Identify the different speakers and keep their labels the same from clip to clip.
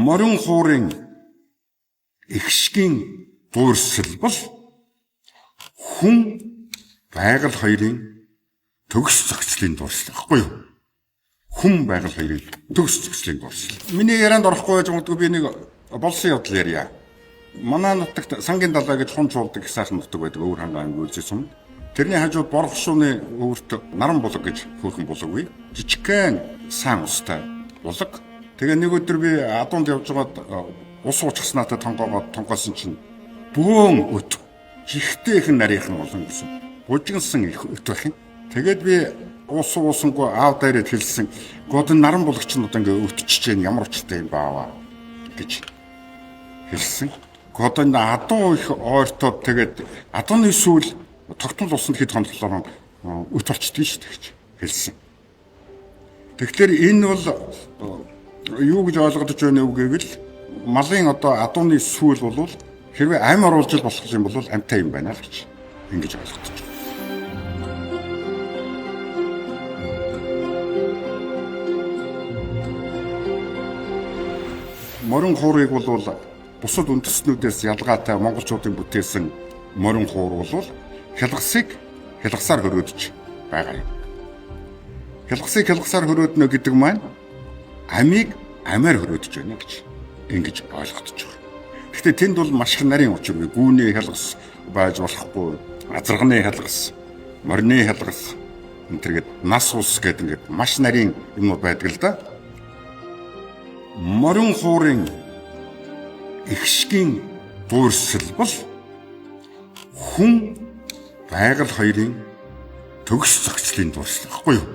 Speaker 1: морин хуурын ихшгийн дуурсал бол хүн байгаль хоёрын төгс зохицлын дуурсал гэхгүй юу? Хүн байгаль хоёрын төгс зохицлын дуурсал. Миний ярианд орохгүй байж магадгүй би нэг болсон явдал ярья. Манай нутагт Сангийн далай гэж хүн чуулдаг их сайхан нутаг байдаг өвөр хангаан үйлчилсэн. Тэрний хажууд Борох шууны өвөрт Наран булаг гэж хөөрхөн булаг бий. Жижигхэн сан устай булаг. Тэгээ нэг өдөр би адуунд явж байгаад ус уучгаснаатай тонгоосон чинь бөөн өт. Жихтэй их нарийнхан болон гэсэн. Бужигнсан их өт байх юм. Тэгээд би уусангүй аав дээрээ хэлсэн. Гол Наран булагч нь одоо ингээ өтчихэж ямар учиртай юм бааваа гэж хэлсэн. Гол адуу их ойртоод тэгээд адууны сүүл тогтмол усанд хэд хондлолоор өт болчтой шүү дээ гэж хэлсэн. Тэгэхээр энэ бол юу гэж ойлгож байна вэ гэвэл малын одоо адууны сүүл бол хэрвээ амь оруулж болох юм бол амьтай юм байна л гэж ингэж ойлгож байна. Морин хуурыг бол бусад үндэстнүүдээс ялгаатай монголчуудын бүтээсэн морин хуур бол хялгасыг хялгасаар хөрөөдөж байгаа юм. Хялгасыг хялгасаар хөрөөднө гэдэг маань амийг амиар хөрөөдөж байна гэж ингэж ойлгогдож байгаа. Гэхдээ тэнд бол маш их нарийн учир, гүүний хялгас байж болохгүй, азарганы хялгас, морины хялгас, энтергээд нас ус гэдэг ингээд маш нарийн юмнууд байдаг л да. Морин хуурын ихшгийн дуурсал бол хүн байгаль хоёрын төгс зохицлын дуурсал гэхгүй юу?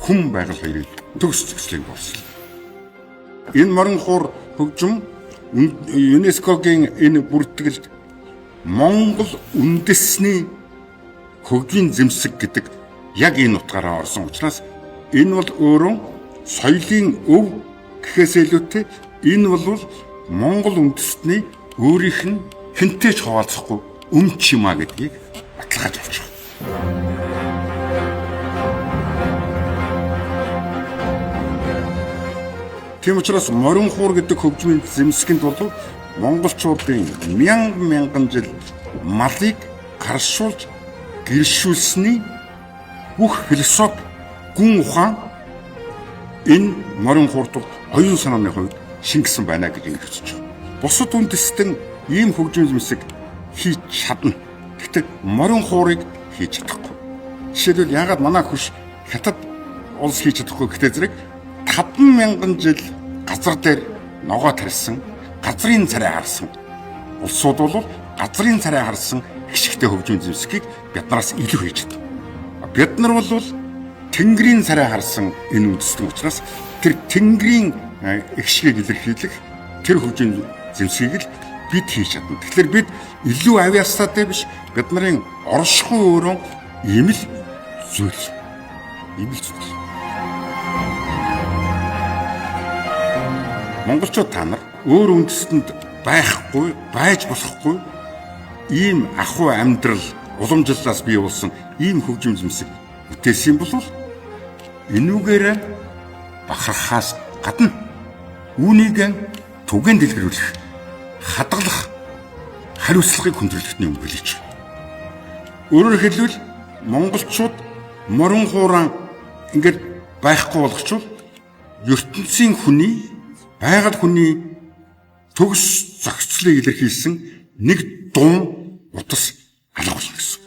Speaker 1: Хүн байгаль хоёрын төгс зохицлын дуурсал. Энэ морин хуур хөгжим ЮНЕСКОгийн энэ бүртгэлд Монгол үндэсний хөгийн зэмсэг гэдэг яг энэ утгаараа орсон учраас энэ бол өөрөө соёлын өв гэхээс илүүтэй энэ бол Монгол үндэстний өөрийнх нь хэнтэй ч хуваалцахгүй өмч юмаа гэдгийг баталгааж авч байна. Тийм учраас морин хуур гэдэг хөгжмийн зэмсгэнд бол монголчуудын мянган жил малыг гаршуулж гэршүүлсэний бүх философи гүн ухаан энэ морин хуурд оюун санааны хувьд шингэсэн байна гэж ингэж байна. Бусад үндэстэн ийм хөгжмийн зэмсэг хийж чадна. Гэхдээ морин хуурыг хийж чадахгүй. Жишээлбэл яагаад манай хөш хятад улс хийж чадахгүй гэхдээ зэрэг 50000 жил газар дээр ногоо тарьсан, газрын царай харсан улсууд бол газрын царай харсан хишгтэй хөгжмийн зэмсгийг биднээс илүү хийж чадна. Бид нар бол тэнгэрийн царай харсан энэ үндэстэн учраас тэр тэнгэрийн ихшгийг илэрхийлэх тэр хөгжмийн зэмсгийг л бид хийж чадна. Тэгэхээр бид илүү авьяастай биш, бид нарын оршихуй өөрөө ийм л зүйл. Монголчууд та нар өөр үндэстэнд байхгүй, байж болохгүй ийм ахуй амьдрал уламжлалаас бий болсон ийм хөгжим зэмсэг бүтээсэн бол энүүгээр бахархаас гадна үүнийг түгээн дэлгэрүүлэх, хадгалах, хариуцлагыг хүндрэлтний юм билийч. Өөрөөр хэлбэл монголчууд морин хууран ингээд байхгүй болгочвол ертөнцийн хүний байгаль хүний төгс зохицлыг илэрхийлсэн нэг дун утас алга болно гэсэн.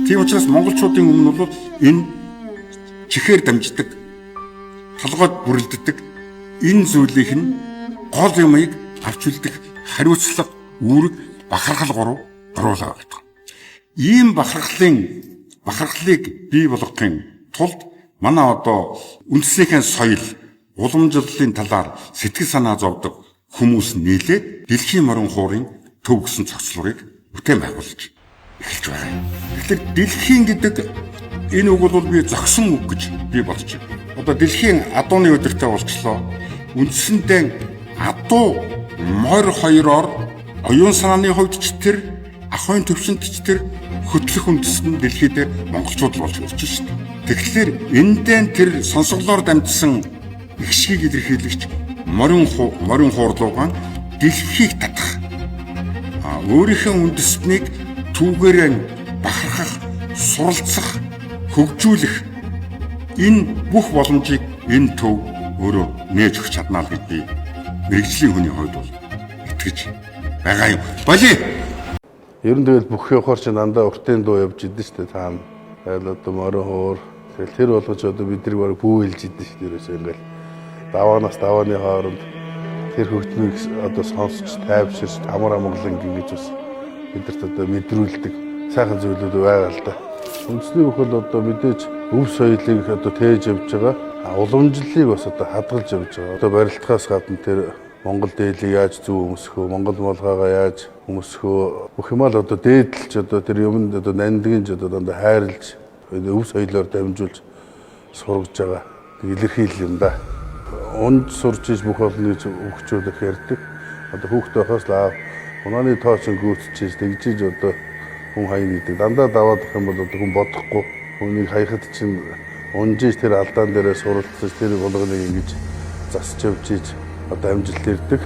Speaker 1: Тийм учраас монголчуудын өмнө бол энэ чихээр дамждаг, толгойд бүрэлддэг энэ зүйлийнх нь гол юмыг авч үлдэх хариуцлага, үүрэг, бахархал гуруулаа байдаг. Ийм бахархлыг бий болгохын тулд манай одоо үндэснийхэн соёл, уламжлалын талаар сэтгэл санаа зовдог хүмүүс нийлээд дэлхийн морин хуурын төв гэсэн цогцлогыг бүтээн байгуулж эхэлж байгаа юм. Тэгэхээр дэлхийн гэдэг энэ үг бол би зогсон үг гэж би бодож байна. Одоо дэлхийн адууны өдөртэй болчлоо. Үндсэндээ адуу морь хоёроор оюун санааны хувьд ч тэр, ахуйн төвшөнд ч тэр, хөтлөх үндэстэн дэлхийд монголчууд болж ирж шүү дээ. Тэгэхээр эндээ тэр сонсголоор дамжсан ихшгийг илэрхийлэгч морин хуурлуугаан дэлхийг татах өөрийнхөө үндэстнийг түүгээрээ бахархах, суралцах, хөгжүүлэх энэ бүх боломжийг энэ төв өөрөө нээж өгч чадна л гэдгийг мэрэгжлийн хүний хувьд бол итгэж байгаа юм. Болий.
Speaker 2: Ер нь тэгэл бүх явахаар чи дандаа уртын дуу явж идэв шүү дээ таана. Тэгэл одоо морин хуур тэгэл тэр болгож одоо бидний баг бүүэлж идэв шүү дээ. Ерөөсөө ингээл даваанаас давааны хооронд тэр хөгжмийг одоо сонсч тайвширч амар амгалан ингэж бас бидэрт одоо мэдрүүлдэг сайхан зүйлүүд байгаа л да. Үндэсний бүхэл одоо мэдээж өв соёлыг одоо тээж явж байгаа. Уламжлалыг бас одоо хадгалж явж байгаа. Одоо барилтахаас гадна тэр Монгол дээлийг яаж зөв өмсөх вэ? Монгол молгоогоо яаж өмсөх вэ? Бүх юм л одоо дээдлж одоо тэр юмд одоо нандинж одоо дандаа хайрлж өв соёлоор дамжуулж сургаж байгаа. Илэрхийлэл юм да. Унд сурч иж бүх олон гэж өгчүүд их ярьдаг. Одоо хүүхдээ байхаас л унааны тоочин гүйцэж тэгжиж одоо хүн хаяг гэдэг. Дандаа даваад их юм бол одоо хүн бодохгүй. Хүнийг хаяхад чинь унжиж тэр алдаан дээрээ суралцаж тэр болгоныг ингэж засч явж иж одоо амжилт ирдэг.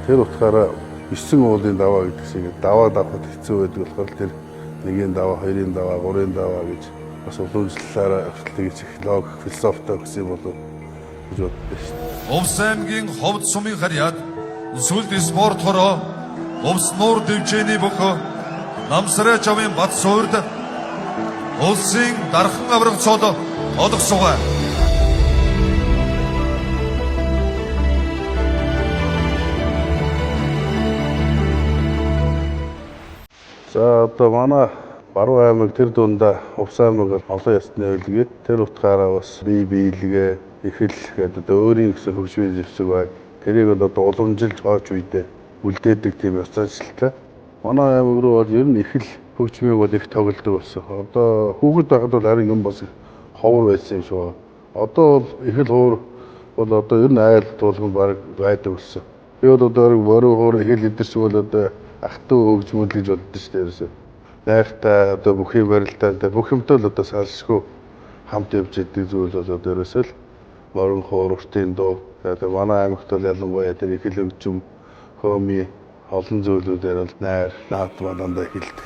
Speaker 2: Тэр утгаараа 9 уулын даваа гэдэг шиг даваа давхад хэцүү байдаг болохоор тэр 1-ийн даваа, 2-ийн даваа, 3-ийн даваа гэж бас уламжлалаараа тэгж логик, философитой гэсэн юм болов гэж боддог шүү дээ.
Speaker 3: Увс аймгийн Ховд сумын харьяад сүлд спорт хороо Увс нуур дэвжээний бөхөө Намсарай жавын бат суурд улсын дархан авраг цол олгосугай.
Speaker 2: За одоо манай Баруун аймаг тэр дундаа Увс аймаг олон ясны үйлгээ тэр утгаараа бас бие биелгээ их л гэдэг одоо өөрийн гэсэн хөгжмийн зэвсэг бай. Тэрийг одоо уламжилж гооч үедээ үлдээдэг тийм ёс заншилтай. Манай аймаг руу бол ер нь их л хөгжмийг бол их тоглодог болсон. Одоо хүүхэд байхад бол харин юм бас ховор байсан юм шиг байна. Одоо бол их л ховор бол одоо ер нь айл туулган баг байдаг болсон. Би бол одоо морин ховор их л идэрч бол одоо ах トゥ хөгжмөл гэж боддоо шүү дээ ерөөсөө. Найртай одоо бүх юм барилтаа бүх юмтай л одоо салшгүй хамт явж идэг зүйл бол одоо ерөөсөө л морин ховор уртын дуу. Тэгээ манай аймагт бол ялангуяа тэр их л хөгжим хөөми олон зүйлүүдээр бол найр наадмаа дандаа хэлдэг.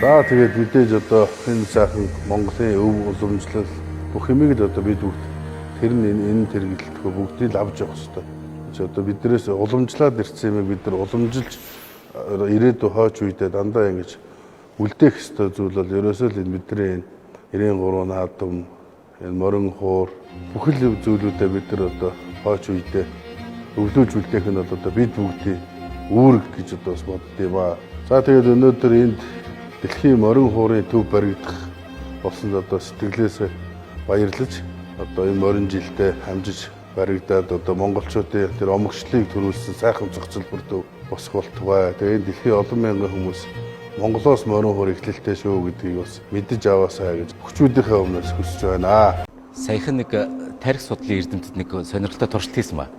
Speaker 2: За тэгээд мэдээж одоо энэ сайхан Монголын өв уламжлал бүх юмыг л одоо бид бүгд тэр нь энэ тэргэлтгөө бүгдийг л авч явах хэрэгтэй. Чи одоо биднээс уламжлаад ирсэн юмыг бид нар уламжилж ирээдүйн хойч үедээ дандаа ингэж үлдээх ёстой зүйл бол ерөөсөө л энэ бидний 93 наадам, энэ морин хуур бүх л зүйлүүдээ бид нар одоо хойч үедээ өвлүүлж үлдээх нь бол одоо бид бүгдийн үүрэг гэж одоо бас боддгийм ба. За тэгээд өнөөдөр энд дэлхийн морин хуурын төв баригдах болсонд одоо сэтгэлээс баярлаж одоо энэ морин жилдээ хамжиж баригдаад одоо монголчуудын тэр омогшлыг төрүүлсэн сайхан зохицол бүрдөө босох болтугай. Тэгээ энэ дэлхийн олон мянган хүмүүс Монголоос морин хуур эхлэлтэй шүү гэдгийг бас мэдэж аваасаа гэж хүчүүдийнхээ өмнөөс хүсэж байна.
Speaker 4: Саяхан нэг тарих судлалын эрдэмтэд нэг сонирхолтой туршилт хийсэн ба.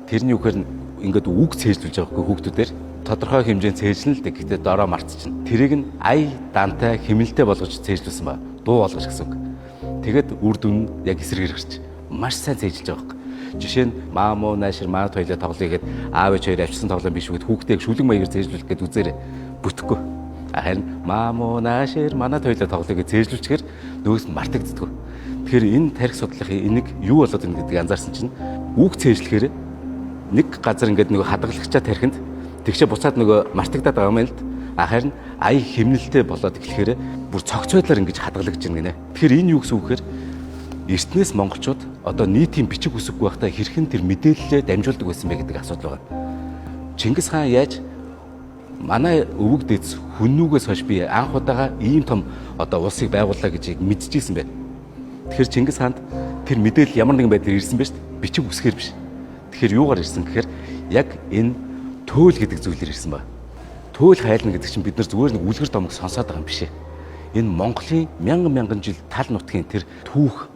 Speaker 4: Тэрний үгээр ингээд үг цээжлүүлж байгаа хүүхдүүдээр тодорхой хэмжээнд цээжлэн л дээ. Гэхдээ доороо мартчихна. Тэрийг нь ая дантай хэмнэлтэй болгож цээжлүүлсэн ба. Дуу болгож гэсэн үг. Тэгэд үр дүн яг эсрэг хэрэгч маш сайн цээжилж байгаа юм. Жишээ нь маа муу наашир маа тойлоо тоглоё гэд аав ээж хоёр авчирсан тоглоом биш үгэд хүүхдийг шүлэг маягаар цээжлүүлэх гээд үзээрэй. Бүтэхгүй. Харин маа муу наашир маа тойлоо тоглоё гэж цээжлүүлчихэр нөөс нь мартагддаг. Тэгэхээр энэ тарих судлалын энийг юу болоод байна гэдгийг анзаарсан чинь үг цээжлэхээр нэг газар ингээд нөгөө хадгалагчаа тархинд тэгшээ буцаад нөгөө мартагдаад байгаа юм л д. Харин ая хэмнэлтэй болоод эхлэхээр бүр цогц байдлаар ингэж хадгалагдж байна гинэ. Тэгэхээр энэ юу гэсэн үг гэхээр эртнээс монголчууд одоо нийтийн бичиг үсэггүй байхдаа хэрхэн тэр мэдээлэлээ дамжуулдаг байсан бэ гэдэг асуудал байна. Чингис хаан яаж манай өвөг дэд хүннүүгээс хойш би анх удаага ийм том одоо улсыг байгууллаа гэж мэдчихсэн байна. Тэгэхээр Чингис хаанд тэр мэдээлэл ямар нэгэн байдлаар ирсэн байж бичиг үсгээр биш. Тэгэхээр юугаар ирсэн гэхээр яг энэ төөл гэдэг зүйлээр ирсэн ба. Төөл хайлна гэдэг чинь бид нар зүгээр нэг үлгэр домог сонсоод байгаа юм биш ээ. энэ Монголын мянган жил тал нутгийн тэр түүх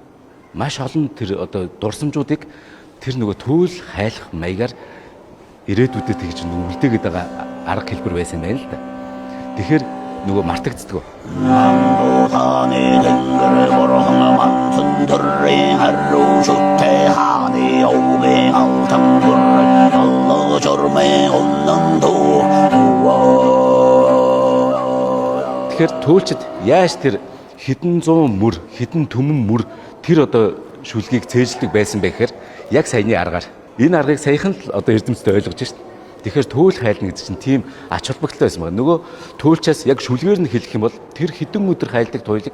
Speaker 4: маш олон тэр одоо дурсамжуудыг тэр нөгөө туйл хайлах маягаар ирээдүйдээ тэгж үлдээгээд байгаа арга хэлбэр байсан юм байна л да. Тэгэхээр нөгөө мартагддаг. Тэгэхээр туйлчид яаж тэр хэдэн зуун мөр, хэдэн түмэн мөр тэр одоо шүлгийг цээжлдэг байсан бэ гэхээр яг саяны аргаар. Энэ аргыг саяхан л одоо эрдэмтдээ ойлгож шít. Тэгэхээр туйл хайлна гэдэг чинь тийм ач холбогдолтой байсан байна. Нөгөө туйлчаас яг шүлгээр нь хэлэх юм бол тэр хэдэн өдөр хайлдаг туйлыг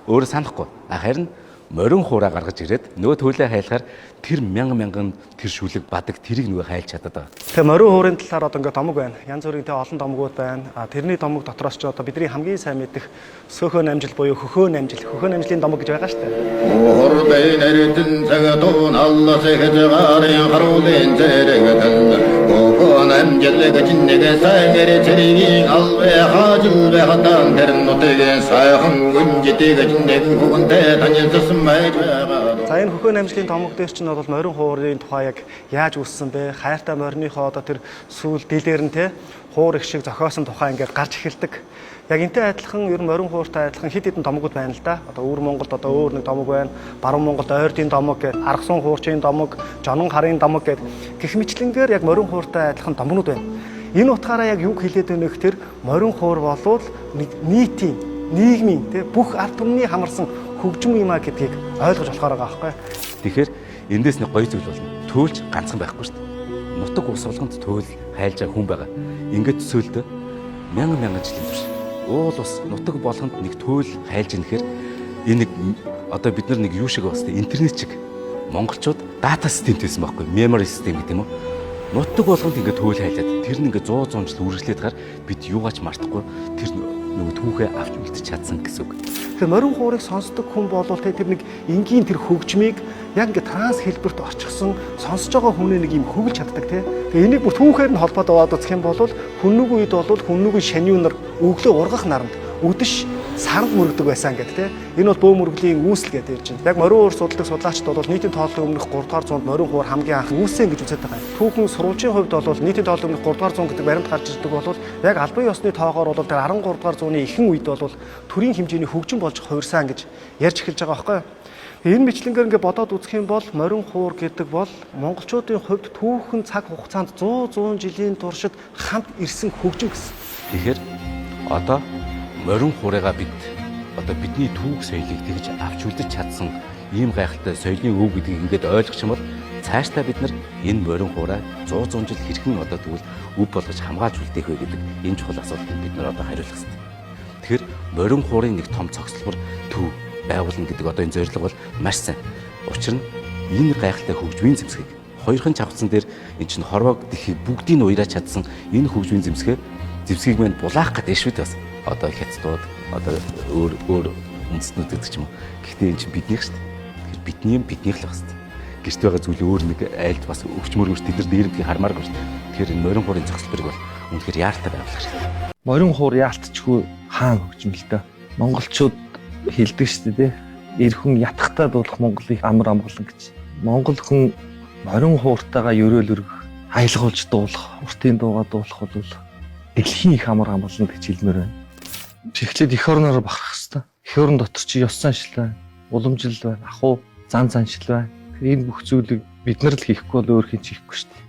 Speaker 4: өөрөө санахгүй. Харин морин хуураа гаргаж ирээд нөгөө туйлаа хайлахаар тэр мянган тэр шүлэг бадаг тэрийг нөгөө хайлж чадаад байгаа.
Speaker 5: Тэгээ морин хуурын талаар одоо ингээд домог байна. Янз бүрийн тэ олон домогуд байна. Тэрний домог дотроос ч одоо бидний хамгийн сайн мэдих сөөхөн амжил буюу хөхөн амжилын домог гэж байгаа шүү дээ.
Speaker 6: Хөрбэй нэрдэн цагаатун алла сэхэжгарын харуулын зэрэгдэн хөхөн амжил гэж нэгэ сайнэр зэргийн алвэ хажил бахтан тэрн нутгийн сайхан гүнжитэй гэж нэг хөгөнтэй танилцсан байж байгаа.
Speaker 5: За энэ хөхөн амжилын домог дээр чинь бол морин хуурын тухай яг яаж үүссэн бэ? Хайртай мориныхоо одоо тэр сүүл дийлэр нь те хуур их шиг зохиосон тухай ингээд гарч эхэлдэг. Яг энтэй адилхан ер нь морин хууртай адилхан хэд хэдэн домогуд байна л да. Одоо өвөр Монголд одоо өөр нэг домог байна. Баруун Монголд ойрдын домог гэдэг, аргасун хуурчийн домог, жонон харын домог гэдэг гэх мэтлэнгээр яг морин хууртай адилхан домогнууд байна. Энэ утгаараа яг юг хэлээд байна гэхээр морин хуур болвол нийтийн, нийгмийн те бүх ард түмний хамарсан хөгжим юм а гэдгийг ойлгож болохоор байгаа байхгүй.
Speaker 4: Тэгэхээр эндээс нэг гоё зүйл болно. Туйлч ганцхан байхгүй шүү дээ. Нутаг ус болгонд туйл хайлж байгаа хүн байгаа. Ингээд төсөөлдөө мянган жилийн турш уул ус нутаг болгонд нэг туйл хайлж инэхээр энэ нэг одоо бид нар нэг юу шиг байна вэ? Интернет шиг монголчууд дата системтэй байсан байхгүй, memory system гэдэг юм уу? Нутаг болгонд ингээд туйл хайлаад тэр нь ингээд 100 жил үргэлжлээд гар бид юугаач мартахгүй тэр нөгөө түүхээ авч үлдчих чадсан гэсэн үг.
Speaker 5: Тэгэхээр морин хуурыг сонсдог хүн болвол тэр нэг энгийн тэр хөгжмийг яг ингээд транс хэлбэрт орчихсон сонсож байгаа хүний нэг юм хөвлж чаддаг тий. Тэгээ энийг бүр түүхээр нь холбоод аваад үзэх юм бол хүннүг үед бол хүннүгийн шаниунар өглөө ургах наранд үдэш саранд мөрөгдөг байсан гэдэг тий. Энэ бол бөө мөрөглийн үүсэл гэдэг ярьж байна. Яг морин хуур судалдаг судлаачид бол нийтийн тооллын өмнөх 3 дугаар зуунд морин хуур хамгийн анх үүссэн гэж үздэг байгаа. Түүхэн сурвалжийн хувьд бол нийтийн тооллын өмнөх 3 дугаар зуун гэдэг баримт гарч ирдэг бол яг албан ёсны тоогоор бол тэр 13 дугаар зууны ихэнх үед бол төрийн хэмжээний хөгжим болж хувирсан гэж ярьж эхэлж байгаа байхгүй. Энэ мэтлэнгээр ингээд бодоод үзэх юм бол морин хуур гэдэг бол монголчуудын хувьд түүхэн цаг хугацаанд 100 жилийн туршид хамт ирсэн хөгжим гэсэн.
Speaker 4: Тэгэхээр одоо морин хуурайгаа бид одоо бидний түүх соёлыг тэгж авч үлдэж чадсан ийм гайхалтай соёлын өв гэдгийг ингээд ойлгох юм бол цаашдаа бид нар энэ морин хуурай 100 жил хэрхэн одоо тэгвэл өв болгож хамгаалж үлдээх вэ гэдэг энэ чухал асуултанд бид нар одоо хариулах хэрэгтэй. Тэгэхээр морин хуурын нэг том цогцлбор төв байгуулна гэдэг одоо энэ зорилго бол маш сайн. Учир нь энэ гайхалтай хөгжмийн зэмсгийг хоёрхан чавцсан дээр эн чинь хорвоог дэлхийг бүгдийг нь уяраа чадсан энэ хөгжмийн зэмсгийг мань булаах гэдэг шүү дээ бас. Одоо хятадууд одоо өөр үндэстнүүд гэдэг ч юм уу. Гэхдээ эн чинь биднийх шүү дээ. Тэгэхээр бидний юм биднийх л байх шүү дээ. Гэрт байгаа зүйл өөр нэг айлд бас өвчмөргөж тэд нар дээрмдгийг хармааргүй шүү дээ. Тэгэхээр энэ морин хуурын зохицлбарыг бол үнэхээр яаралтай байгуулах хэрэгтэй.
Speaker 7: Морин хуур яалтчгүй хаан хөгжим л дээ. Монголчууд хэлдэг шүү дээ. Эр хүн ятгахтаа дуулах Монголыг амар амгалан гэж. Монгол хүн морин хууртайгаа ерөөл өргөх, аялгуулж дуулах, уртын дуугаа дуулах бол дэлхийн их амар амгалан гэж хэлмээр байна. Тэгэхлээр эх орноор бахарх хэвээр. Эх орн дотор чи ёс заншил байна, уламжил байна, ахуй зан заншил байна. Тэгэхээр энэ бүх зүйлийг бид нар л хийхгүй бол өөр хэн ч хийхгүй шүү дээ.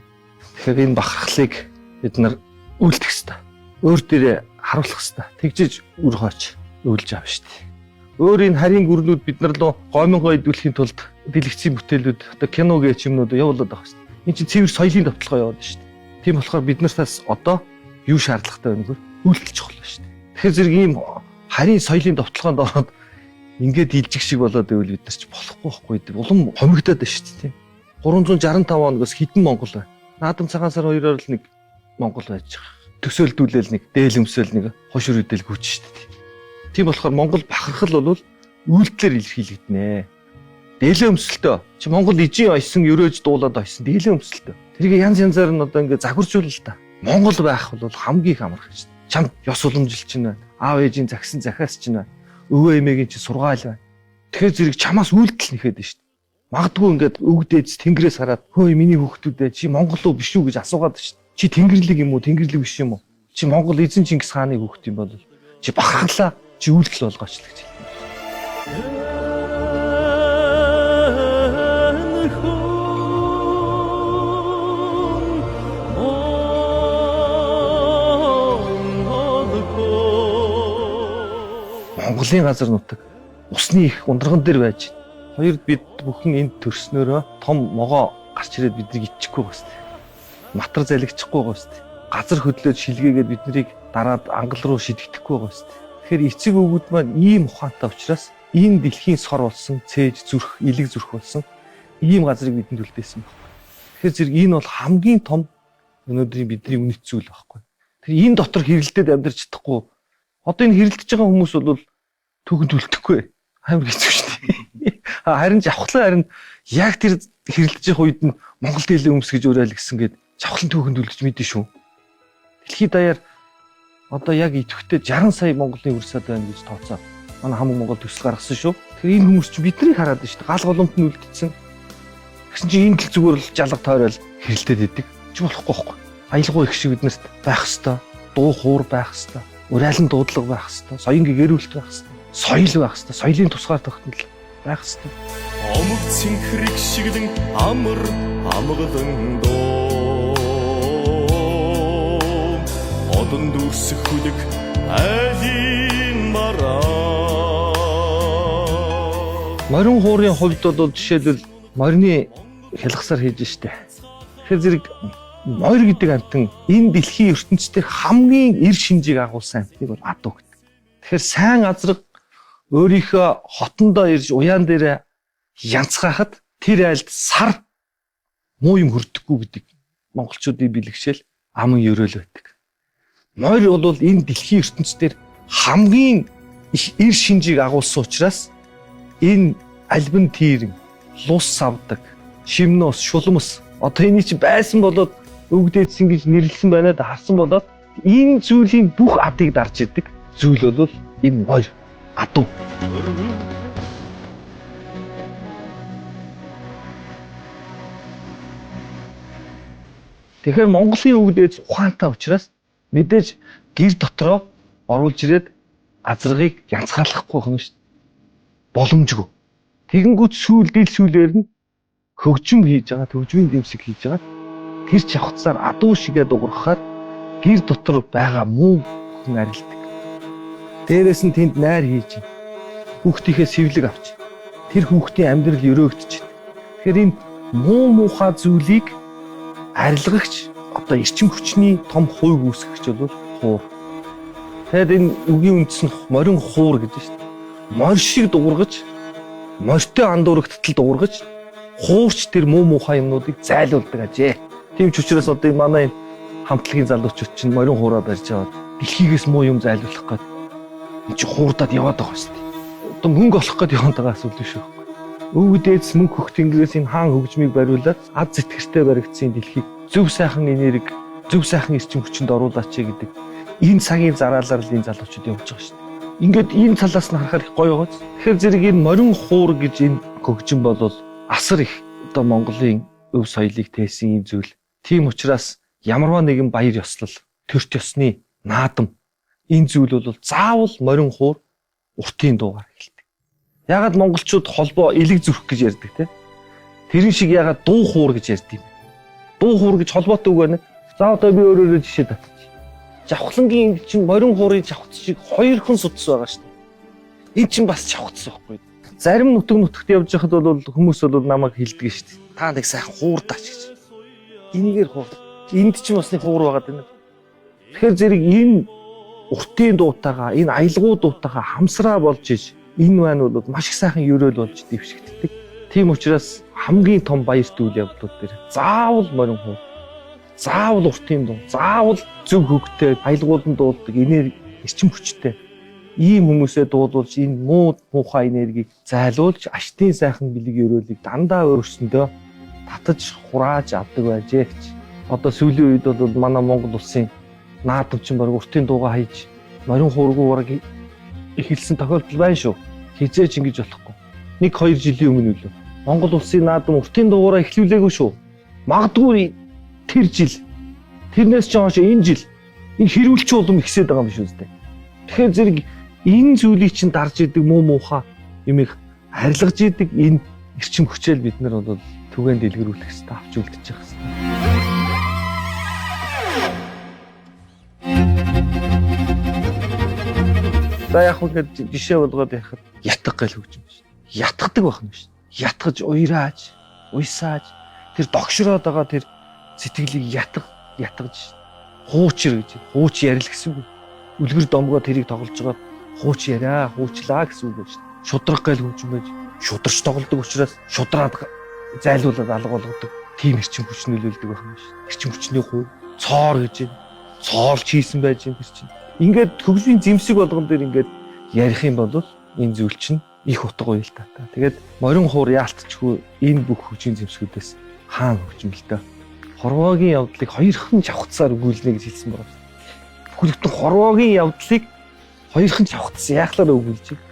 Speaker 7: Тэгэхээр энэ бахархлыг бид нар үлдэх хэвээр. Өөр дээрээ харуулах хэвээр. Тэгжиж үр хооч өвлж авна шүү дээ. Өөр энэ харийн гүрнүүд бид нар руу гомингоо идүүлэхийн тулд дэлгэцийн бүтээлүүд одоо кино гэж юмнууд явуулаад байгаа шүү дээ. Энэ чинь цэвэр соёлын давталгаа яваад шүү дээ. Тийм болохоор бид нартаас одоо юу шаардлагатай байна вэ? Үйлдэл чухал байна шүү дээ. Тэгэхээр зэрэг ийм харийн соёлын давталгаанд ороод ингээд илжих шиг болоод байвал бид нар ч болохгүй байхгүй дээ. Улам хомигдоод байна шүү дээ. 365 хоногоос хэдэн Монгол байна. Наадам цагаан сар 2-оор л нэг Монгол байж байгаа. Төсөөлдүүлэл нэг дээлэмсэл нэг хошир үдэл гүйч шүү дээ. Тийм болохоор Монгол бахархал бол үйлдэлээр илэрхийлэгдэнэ. Дээлээ өмсөлтөө. Чи Монгол ижийн ойсон өрөөж дуулаад ойсон дээлээ өмсөлтөө. Тэрийг янз янзаар нь одоо ингээд загваржуул л та. Монгол байх бол хамгийн их амарх шүү дээ. Чам ёс уламжил чинь байна. Аав ээжийн загсан захиас чинь байна. өвөө эмээгийн чи сургаал байна. Тэгэхээр зэрэг чамаас үйлдэл нэхэд нь шүү дээ. Магадгүй ингээд өвгдөөц тэнгэрээс хараад хөөе миний хүүхдүүдээ чи Монгол уу биш үү гэж асуугаад шүү дээ. Чи тэнгэрлэг юм уу, тэнгэрлэг биш юм уу? Чи Монгол эзэн Чингис хааны хүүхд юм бол чи бахархлаа, чи үйлдэл болгооч л гэж хэлнэ. Монголын газар нутаг усны их ундраган дээр байж байна. Хоёрд бид бүхэн энд төрснөөрөө том могоо гарч ирээд биднийг иччихгүй баст. Матар залгичихгүй баст. Газар хөдлөөд шилгээгээд биднийг дараад ангал руу шидэгдэхгүй баст. Тэгэхээр эцэг өвгүүд маань ийм ухаантай учраас энэ дэлхийн сор болсон, цээж зүрх, илэг зүрх болсон ийм газрыг бидэнд үлдээсэн байна. Тэгэхээр зэрэг энэ бол хамгийн том өнөөдрийн бидний үнэт зүйл байхгүй. Тэр энэ дотор хэрэлдээд амьдарч чадахгүй. Одоо энэ хэрэлдэж байгаа хүмүүс бол түүхэнд үлдэхгүй. Амар хэцүү шүү дээ. Харин явхлаа яг тэр хэрэлдэж байгаа үед нь Монгол дийлэн өмс гэж уриал гисэн гээд жавхлан түүхэнд үлдэж мэдэн шүү. Дэлхийд даяар одоо яг идэвхтэй 60 сая Монголын үрсад байна гэж тооцоод манай хамаг Монгол төсөл гаргасан шүү. Тэгэхээр энэ хүмүүс чинь биднийг хараад байна шүү дээ. Гал голомт нь үлдсэн. Тэгсэн чинь энэ л зүгээр л жалга тойрол хэрэлдээд идэг. Чи болохгүй байхгүй. Аялгау их шиг биднэрт байх хэвээр, дуу хуур байх хэвээр, уриалан дуудлага байх хэвээр, соён гэгэрүүлэлт байх хэвээр. Соёл байх хэвээр, соёлын тусгаар тогтнол байх хэвээр.
Speaker 8: Омог цэнхрэг шигдэн амар амгалан доо. Одон дүрсэх хүлэг айлын мараа.
Speaker 7: Морин хуурын хувьд бол жишээлбэл морины хялгасаар хийж штэ. Тэгэхээр зэрэг морь гэдэг амтан энэ дэлхийн ертөнцийн хамгийн эр шинжийг агуулсан амтныг бол адуу гэдэг. Тэгэхээр сайн азраг өөрийнхөө хотондоо ирж уяан дээрээ янцгаахад тэр айлд сар муу юм хүрдэггүй гэдэг монголчуудын бэлгшээл аман ерөөл байдаг. Морь бол энэ дэлхийн ертөнцийн хамгийн их эр шинжийг агуулсан учраас энэ альбан тирэн, лус савдаг, шимнос, шулмас одоо энэ чинь байсан болоод өвгдээдсэн гэж нэрлсэн байна да харсан болоод энэ зүйлийн бүх адыг дарж идэг зүйл бол энэ морь адуу. Тэгэхээр Монголын өвгдөөд ухаантай учраас мэдээж гэр дотроо оруулж ирээд азрагыг янцгаалахгүй хүн шүү дээ. Боломжгүй. Тэгэнгүүт сүүлээр нь хөгжим хийж байгаа, төвжмийн дэмсэг хийж байгаа. Тэр чавхцаар адуу шигээ дуурхахаар гэр дотор байгаа муу хүн арилдаг. Дээрээс нь тэнд найр хийж байна. Хүүхдийнхээ сэвлэг авч. Тэр хүүхдийн амьдрал өрөөгдөж байна. Тэгэхээр энэ муухай зүйлийг арилгагч одоо эрчим хүчний том хувь үүсгэгч бол хуур. Тэгэд энэ үгийн үндэс нь морин хуур гэж байна шүү дээ. Морь шиг дуургаж, морьтой андуурагттал дуургаж, хуурч тэр муухай юмнуудыг зайлуулдаг ажээ. Тийм ч учраас одоо манай хамтлагийн залуучууд чинь морин хуураа барьж аваад дэлхийгээс муу юм зайлуулах гээд энэ чи хуурдаад яваад байгаа шүү дээ. Одоо мөнгө олох гээд яваад байгаа асуудал биш үү? Өвгдөөс мөнгө хөх тэнгэрээс энэ хаан хөгжмийг бариулаад ад зэтгэртэй баригдсан дэлхийг зөв сайхан энерги, зөв сайхан эрчим хүчинд оруулаач гэдэг энэ цагийн зараалаар л энэ залуучууд явж байгаа шүү дээ. Ингээд энэ талаас нь харахаар их гоё байгааз. Тэгэхээр зэрэг энэ морин хуур гэж энэ хөгжим бол асар их одоо Монголын өв соёлыг тээсэн юм зүйл. Тийм учраас ямарваа нэгэн баяр ёслол, төрт ёсны наадам энэ зүйл бол заавал морин хуур уртын дуугаар хэлдэг. Ягаад монголчууд холбоо элэг зүрх гэж ярьдаг те? Тэрэн шиг ягаад дуу хуур гэж ярьд юм бэ? Дуу хуур гэж холбоотой үг байна. За одоо би өөрөөрөө жишээ татчих. Жавхлангийн чинь морин хуурын жавхц шиг хоёр хэн судас байгаа шүү дээ. Энэ чинь бас жавхц байхгүй. Зарим нутагт явж байхад бол хүмүүс бол намайг хэлдэг шүү дээ. Та нэг сайхан хуурдаач гэж. Энийгээр хуур. Энд чинь бас нэг хуур байгаа даа. Тэгэхээр зэрэг энэ уртын дуутайгаа, энэ аялгуу дуутайгаа хамсраа болж иж энэ маань бол маш их сайхан ерөөл болж дэвшигддэг. Тийм учраас хамгийн том баярт үйл явдлууд дээр заавал морин хуур, заавал уртын дуу, заавал зөв хөгтэй, аялгуулан дуулдаг энерги, эрчим хүчтэй ийм хүмүүсээ дуулуулж энэ муухай энергийг зайлуулж аштын сайхан бэлэг ерөөлийг дандаа өөрсөндөө татаж хурааж авдаг байжээ гэж. Одоо сүүлийн үед бол манай Монгол улсын наадамчин баг уртын дуугаа хайж морин хуургүй бараг эхэлсэн тохиолдол байна шүү. Хизээч ингэж болохгүй. 1-2 жилийн өмнө үлээ. Монгол улсын наадам уртын дугаараа эхлүүлээгүй шүү. Магадгүй тэр жил, тэрнээс ч хойш энэ жил энэ хэрүүлч улам ихсээд байгаа юм шүү дээ. Тэгэхээр зэрэг энэ зүйлийг чинь дарж идэг муу муухай юмыг харилгаж идэг энэ эрчим хүчээр бид нар бол түгээн дэлгэрүүлэх хэрэгтэй, авч үлдчих хэрэгтэй. За яг үгээд жишээ болгоод яхад ятг гэл хөгжим шүү. Ятгадаг байх юм шүү. Ятгаж уйрааж, уйсааж тэр догшроод байгаа тэр сэтгэлийг ятгаж хуучир гэж. Хууч ярил гэсэн үг. Үлгэр домгоо тэрийг тоглож байгаа хууч яриа, хуучлаа гэсэн үг шүү. Шудраг гэл хөгжим байж шударч тоглодог учраас шудраад зайлуулаад алга болгодог. Тийм эрчим хүч нөлөөлдөг байх юм шүү. Эрчим хүчний хувь цоор гэж байна. Цоолч хийсэн байж юм чинь. Ингээд хөгжмийн зэмсэг болгон дээр ингээд ярих юм бол энэ зүйл чинь их утга уялдаа. Тэгээд морин хуур яалтчгүй энэ бүх хөгжмийн зэмсгүүдээс хаан хөгжим л дөө. Хорвоогийн явдлыг хоёрхан чавхцаар өгүүлнэ гэж хэлсэн байна. Бүхэлдэн хорвоогийн явдлыг хоёрхан чавхцсан яахлаар өгүүлж байна.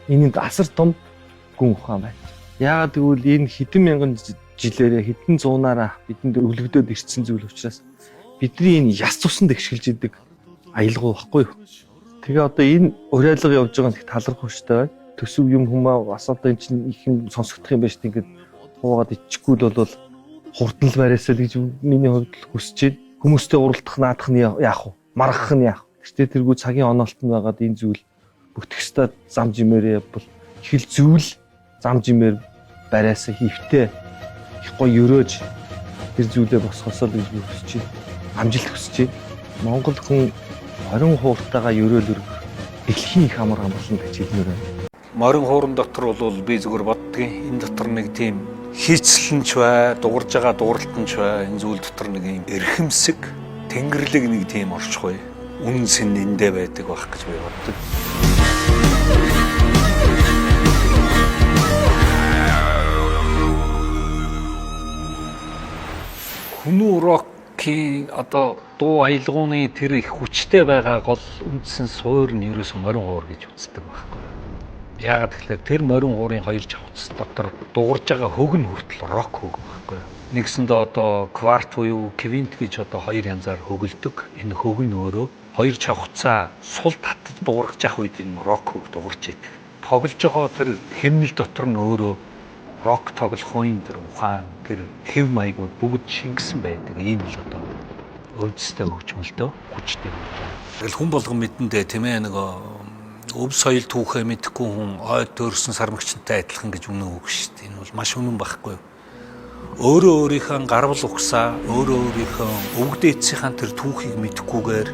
Speaker 7: Энэнд асар том гүн ухаан байна. Яагаад гэвэл энэ хэдэн мянган жилээрээ хэдэн зуунаараа бидэнд өвлөгдөөд ирсэн зүйл учраас бидний энэ яс цусанд ихшгэлж идэг аялгау баггүй юу. Тэгээ одоо энэ уриалга явж байгаа нэг талархах хүчтэй байна. Төсөв юм хүмүүс бас одоо эн чинь их юм сонсогдох юм байна шүү дээ. Ингээд хуугаад иччихгүй л бол хурдан л барайсаа л гэж миний хувьд хүсэж байна. Хүмүүстэй уралдах наадах нь яах вэ? Маргах нь яах вэ? Гэхдээ тэргүй цагийн оноолтод байгаад энэ зүйл бүтгэстад зам жимээр явбал хил зүйл зам жимээр барайсаа хөвтэй их гоё өрөөж тэр зүйлээ босгосоо л гэж би хүсэж байна. Амжилт хүсэж байна. Монгол хүн морин хууртайгаа ерөөл өргөх дэлхийн их амар амгалан гэж хэлмээр байна.
Speaker 9: Морин хуурын дотор бол би зүгээр боддгийн энэ дотор нэг тийм хийцлэнч бай, дуурж байгаа дууралтанч бай, энэ зүйл дотор нэг юм эрхэмсэг, тэнгэрлэг нэг тийм орчхой, үнэн сэн эндээ байдаг байх гэж би боддог. Хүмүү рокийн одоо дуу аялгауны тэр их хүчтэй байгаа гол үндсэн суур нь ерөөсөн морин хуур гэж үздэг байхгүй. Яагаад гэвэл тэр морин хуурын хоёр чавцс дотор дуурж байгаа хөг нь хүртэл рок хөг байхгүй. Нэгсэндээ одоо кварт буюу квинт гэж одоо хоёр янзаар хөглөдөг. Энэ хөг нь өөрөө хоёр чавцаа сул татаж дуургаж явах үед энэ рок хөг дуурж идэг. Тоглож байгаа тэр хэмнэл дотор нь өөрөө рок тоглохын тэр ухаан тэр хэв маягууд бүгд шингэсэн байдаг. Ийм л одоо өвдөстэй хөгжмөлтөө хүчтэй. Тэгэл хүн болгон мэдэндээ тийм ээ нэг өв соёл түүхээ мэдхгүй хүн ойд төрсэн сармагчтай адилхан гэж үнэн үг шүү дээ. Энэ бол маш үнэн байхгүй юу? Өөрөө өөрийнхөө гарвал угсаа, өөрөө өөрийнхөө өвгд эцсийн тэр түүхийг мэдхгүйгээр,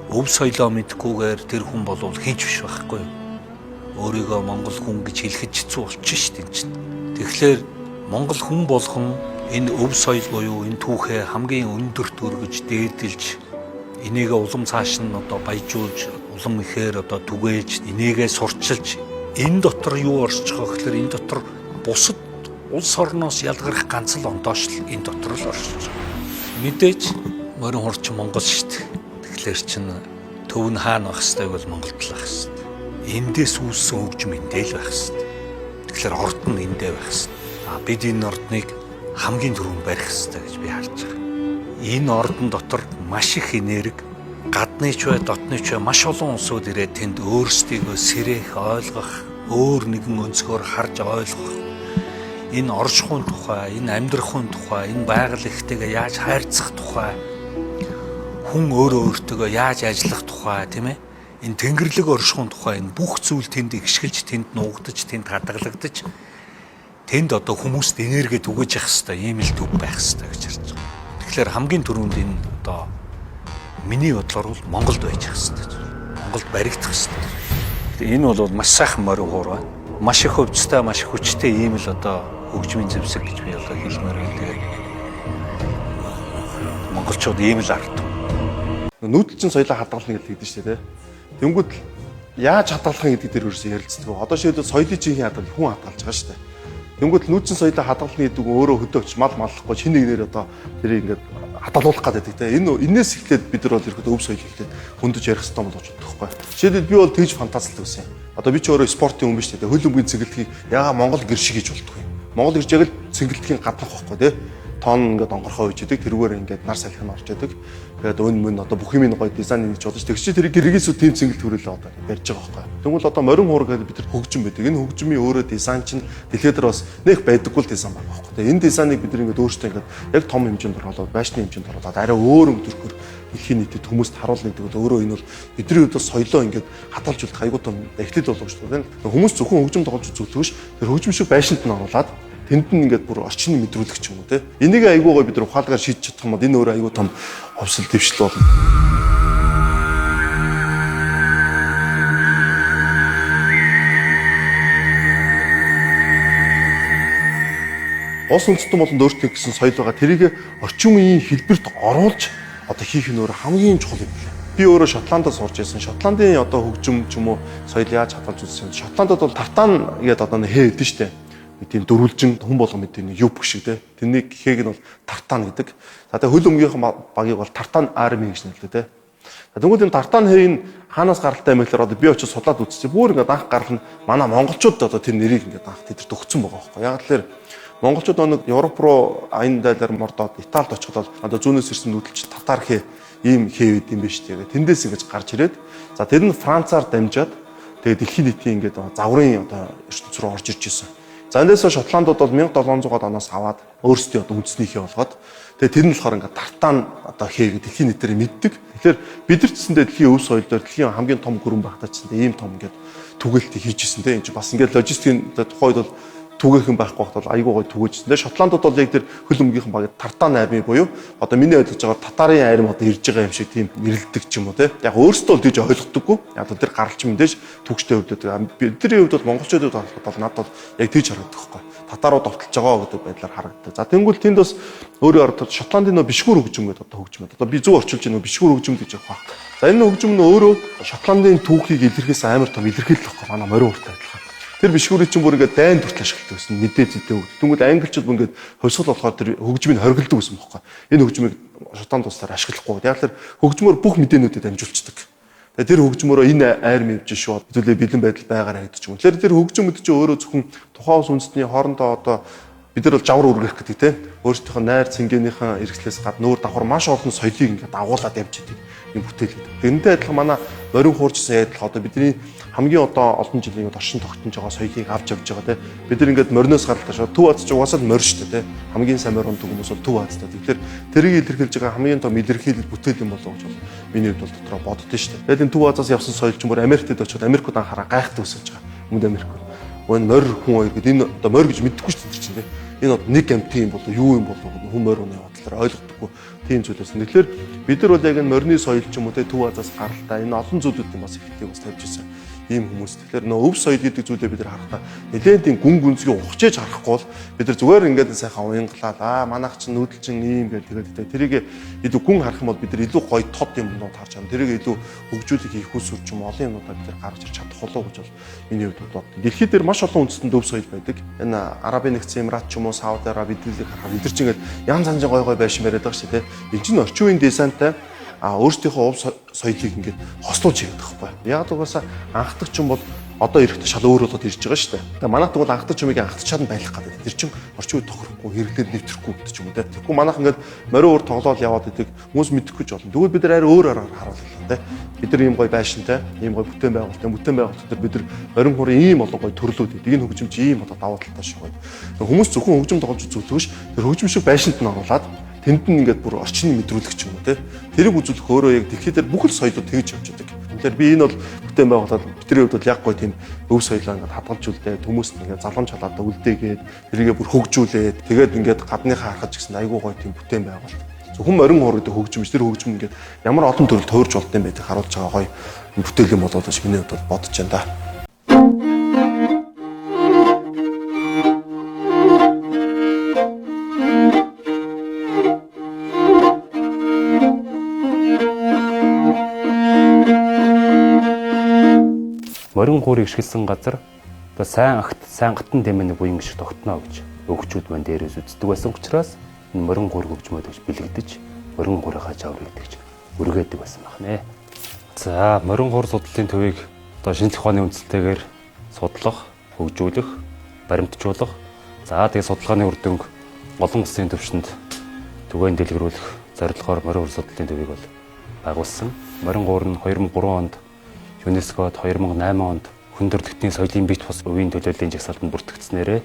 Speaker 9: өв соёлоо мэдхгүйгээр тэр хүн бол хинч биш байхгүй юу? Өөрийгөө монгол хүн гэж хэлэхэд хэцүү болчих шүү дээ энэ чинь. Тэгэхээр монгол хүн болгон энэ өв соёл буюу энэ түүхээ хамгийн өндөрт өргөж дээдэлж энийгээ улам цааш нь одоо баяжуулж улам ихээр одоо түгээж энийгээ сурчилж энэ дотор юу орж байгаа гэхээр энэ дотор бусад улс орноос ялгарх ганц л ондоош л энэ дотор л орж байгаа. Мэдээж морин хурч Монгол шүү дээ. Тэгэхээр чин төв нь хаана байх хэвээр бол Монголд л байх хэвээр. Эндээс үүссэн хөгжим эндээ л байх хэвээр. Тэгэхээр орд нь эндээ байх хэвээр. Бид энэ ордныг хамгийн түрүүнд барих хэвээр гэж би харж байгаа. Энэ ордон дотор маш их энерги гадны ч бай, дотны ч бай маш олон улсууд ирээд тэнд өөрсдийгөө сэрэх, ойлгох, өөр нэгэн өнцгөр харж ойлгох. Энэ оршихуйн тухай, энэ амьдрахуйн тухай, энэ байгаль ихтэйгээ яаж хайрцах тухай, хүн өөрөө өөртөөгөө яаж ажиллах тухай, тийм ээ? Энэ тэнгэрлэг оршихуйн тухай энэ бүх зүйл тэнд игшгэлж, тэнд нуугдаж, тэнд хадгалагдаж, тэнд одоо хүмүүст энерги түгэж явах хэвээр ийм л төв байх хэвээр гэж харж байгаа. Тэгэхээр хамгийн түрүүнд энэ одоо миний бодлоор бол Монголд байж хэвээр. Монголд баригдах хэвээр. Энэ бол маш сайхан морин хуур байна. Маш их өвчтэй, маш их хүчтэй ийм л одоо хөгжмийн зэвсэг гэж би одоо хэлмээр байна. Тэгээд монголчууд ийм л ард.
Speaker 2: Нүүдэлчин соёлоо хадгална гэдэг шүү дээ. Тэнгүүд яаж хадгалах гэдэг дээр ерөөсөө ярилцдаг. Одоо шийдэл соёлын чихийн хадгалах хүн хадгалж байгаа шүү дээ. Тэнгүүт нүүцэн соёлын хадгална гэдэг нь өөрөө хөдөөч мал маллахгүй шинэ нэгнэр одоо тэрийг ингээд хадгалуулах гэдэг те. Энээс эхлээд бид нар бол ерөөд өв соёл эхлээд хөндөж ярих хэрэгтэй юм болж боддог байхгүй. Жишээлбэл би бол тэгж фантазлалт өгсөн юм. Одоо би ч өөрөө спортын хүн биш те. Хөл өмгийн цэнгэлтгийг ягаа Монгол гэр шиг гэж болдгоо юм. Монгол гэрч яг л цэнгэлтгийн гаднах байхгүй те. Тоон ингээд онгорхоо үйж идэг тэрүүгээр ингээд нар салхи нь орж идэг. Тэгээд өн мөн одоо бүх юм гоё дизайн хийж бодож тэгч тэр гэргээс тийм цэнгэлт хүрээлээ одоо барьж байгаа байхгүй. Тэгвэл одоо морин хуур гэдэг бид нар хөгжим байдаг. Энэ хөгжмийн өөрөө дизайн чинь дэлхийд дээр бас нэг байдаггүй дизайн байгаа байхгүй. Тэгээд энэ дизайныг бид нар ингээд өөрсдөө ингээд яг том хэмжээнд оруулаад байшны хэмжээнд оруулаад арай өөр өнгөтөрхөр дэлхийн нийтэд хүмүүст харуулна гэдэг өөрөө энэ бол бидний хувьд соёлоо ингээд хадгалжуулах аягүй том эхлэл болов шүү дээ. Хүмүүс зөвхөн хөгжим тоглож үзүүлдэгш тэр хөгжим шиг байшинд нь оруулаад тэнд нь ингээд бүр орчны мэдрүүлэх ч юм уу те. Энийг аягүй гоё бид нар ухаалгаар шийдэж чадах юм бол энэ өөрөө аягүй том ховсол дэвшил болно. Улс үндэстэн болонд өөртөө гэсэн соёл байгаа. Тэрийг орчин үеийн хэлбэрт оруулж одоо хийх нь өөрөө хамгийн чухал юм байна. Би өөрөө Шотландд сурч байсан. Шотландын одоо хөгжим ч юм уу соёл яаж хадгалж үзсэн. Шотландд бол тартан гэдэг одоо хээ хэдэн штэ. Тийм дөрвөлжин хүн болго мэдээ юп шиг те. Тэрний гэхийг нь бол тартан гэдэг. За тэгээ хөл өмгийнхэн багийг бол тартан арми гэж нэрлэдэг те. Тэгвэл энэ тартан хэйн хаанаас гаралтай юм гэхээр одоо би очиж судлаад үзчихээ. Бүр ингээд анх гарал нь манай монголчууд одоо тэр нэрийг ингээд анх тэд төгссөн байгаа байхгүй. Яг л монголчууд нэг Европ руу аян дайлаар мордоод Италид очиход одоо зүүнээс ирсэн нүүдэлч татар хээ ийм хээ байд юм биш тэгээд тэндээс ингэж гарч ирээд за тэр нь Францаар дамжаад тэгээд дэлхийн нийтийн ингээд загварын одоо ертөнц рүү орж ирж ирсэн. За эндээс Шотландууд бол 1700-аад оноос аваад өөрсдийн одоо үндэснийхээ болгоод тэгээд тэр нь болохоор ингээд тартан одоо хээ дэлхийн нийтээр мэддэг. Тэгэхээр бид нар ч гэсэндээ дэлхийн өв соёл дээр дэлхийн хамгийн том гүрэн багтаачсандээ ийм том ингээд түгээлтийг хийжсэн те. Энд чинь бас ингээд логистикийн тухайд бол түгээхэн байхгүй хат бол айгүй гой түгөөжсэн. Тэгээ Шотландууд бол яг тэр хөл өмгийнхэн баг тартан арми буюу одоо миний ойлгож байгаа татарын арми одоо ирж байгаа юм шиг тийм нэрлэлдэг ч юм уу те. Яг өөрсдөө л тийж ойлгохдоггүй. Яг тэр гаралч мэдээж түгштэй өвдөд. Бидний хувьд бол монголчуудад бол надад яг тийж харагддаг байхгүй. Татарууд довтолж байгаа гэдэг байдлаар харагддаг. За тэнгуэл тэнд бас өөрөөр Шотландын нөө бишгүүр хөгжим гэдэг одоо хөгжим. Одоо би зөв орчуулж байгаа нөө бишгүүр хөгжим гэж байгаа. За энэ хөгжим нь өөрөө Шотландын түүхийг илэрхийлсэн амар том илэрхийлэл байхгүй. Манай морин уртай адилхан. Тэр бишгүүрийн чинь бүр ингээд дайн хүртэл ашигладаг байсан. Мэдээ зүйтэй. Тэнгүүд англичууд бүр ингээд хувьсгал болохоор тэр хөгжмийг хоригддаг байсан байхгүй. Энэ хөгжмийг Шотланд улсаар ашиглахгүй. Яг л хөгжмөөр бүх мэдээнүүдэд амжуулцдаг. Тэгээ тэр хөгжмөөрөө энэ айр мэвж шүү. Хэдүүлээ бэлэн байдал байгаар харагдаж юм. Тэгэхээр тэр хөгжим мэд чинь өөрөө зөвхөн тухайн улс үндэстний хоорондоо одоо бид нар бол жавар үргэх гэдэг тийм. Өөрсдийнхөө найр цэнгэнийхэн эрсдлээс гадна нүүр давхар маш олон соёлыг ингээд агуулад явж идэг юм бүтээл гэдэг. Тэрнтэй адилхан манай морин хуурчсан адилхан одоо бидний хамгийн одоо олон жилийн оршин тогтнож байгаа соёлыг авч явж байгаа тийм. Бид нар ингээд мориноос гаралтаа төв аз ч угаасаа л морь шүү дээ тийм. Хамгийн сайн морин хүмүүс бол төв азтай. Тэгэхээр тэрийг илэрхийлж байгаа хамгийн том илэрхийлэл бүтээл юм болов гэж бол миний хувьд бол дотроо боддоо шүү дээ. Тэгээд энэ төв азаас явсан соёл ч бүр Америкт очиод Америкууд анхаараа гайхдаг өсөж байгаа. Өмнөд Америк. Өн морь хүн хоёр гэдэг энэ одоо морь гэж мэддэггүй шүү дээ чинь тийм. Энэ одоо нэг амтын юм болов юу юм болов хүн морь унаа бодлоор ойлгохдоггүй тийм зүйлээс. Тэгэхээр бид нар бол яг энэ морины соёл ч юм уу те төв азаас гаралтай энэ олон зүйлүүдийн бас ихтэй бас тавьж ирсэн ийм хүмүүс. Тэгэхээр нөө өв соёл гэдэг зүйлээ бид нар харахтаа нэлээд тийм гүн гүнзгий ухчээж харахгүй бол бид нар зүгээр ингээд сайхан уянгалаа манайх чинь нүүдэл чинь ийм гэдэг тэгээд тэрийг илүү гүн харах юм бол бид нар илүү гоё тод юмнууд харж байгаа. Тэрийг илүү хөгжүүлэх хийх усүр ч юм олон юмудаа бид нар гаргаж ирч чадах болов гэж бол миний хувьд бод. Дэлхийд дээр маш олон үндэстэн өв соёл байдаг. Энэ Арабын нэгдсэн Эмират ч юм уу Сауди Араби эдгэлийг харахад бид нар чинь ингээд янз янзын гоё гоё байшин бариад байгаа шүү дээ. Энэ чинь орчин үеийн дизайнтай өөрсдийнхөө ув соёлыг ингээд хослуулж хийгээд байгаа байхгүй. Яг угаасаа анхдаг ч юм бол одоо ирэхдээ шал өөр болоод ирж байгаа шүү дээ. Тэгээ манайх тэгвэл анхдаг чимийг анхдаг чадан байлгах гэдэг. Тэр чинь орчин үед тохирохгүй хэрэглээд нэвтрэхгүй гэдэг ч юм уу те. Тэгэхгүй манайх ингээд морин уур тоглоол яваад идэг хүмүүс мэдэхгүй ч болно. Тэгвэл бид нар арай өөр аргаар харууллаа те. Бид нар ийм гоё байшинтай, ийм гоё бүтээн байгуулалт дээр бид нар морин хуурын ийм олон гоё төрлүүд идэг. Энэ хөгжим чи ийм одоо давуу талтай шүү гоё. Хүмүүс зөвхөн хөгжим тоглож үзүүлдэгш тэр хөгжим шиг байшинд нь оруулаад тэнд нь ингээд бүр орчны мэдрүүлэх ч юм уу те. Тэрийг үзүүлэх өөрөө яг дэлхийд дээр бүх л соёлууд тэгж явж байгаа. Тэгэхээр би энэ бол бүтээн байгуулалт бидний хувьд бол яг гоё тийм өв соёлоо ингээд хадгалж үлдээд хүмүүст ингээд заламж халаад үлдээгээд тэрийгээ бүр хөгжүүлээд тэгээд ингээд гадныхаа харахад ч гэсэн айгүй гоё тийм бүтээн байгуулалт. Зөвхөн морин хуур гэдэг хөгжим биш тэр хөгжим ингээд ямар олон төрөл тойрж болдсон байдаг харуулж байгаа гоё бүтээл юм болоод гэж миний хувьд бодож байна да.
Speaker 10: Морин хуурыг шгэлсэн газар
Speaker 4: Одоо сайн агт, сайн гатан дэмэн нэг буян шиг тогтно гэж өгчүүд маань дээрээс үздэг байсан учраас энэ морин гур хөгжмөд гэж бэлэгдэж морин гурийнхаа жаврыг гэж өргөдөг байсан байна. За морин гур судлалын төвийг одоо шинжлэх ухааны үндсэлтэйгээр судлах, хөгжүүлэх, баримтжуулах, за тэгээд судалгааны үр дүнг олон улсын түвшинд түгээн дэлгэрүүлэх зорилгоор морин гур судлалын төвийг бол байгуулсан. Морин гур нь 2003 онд ЮНЕСКОд 2008 онд хүн төрөлхтний соёлын бит бус өвийн төлөөллийн жагсаалтанд бүртгэгдснээрээ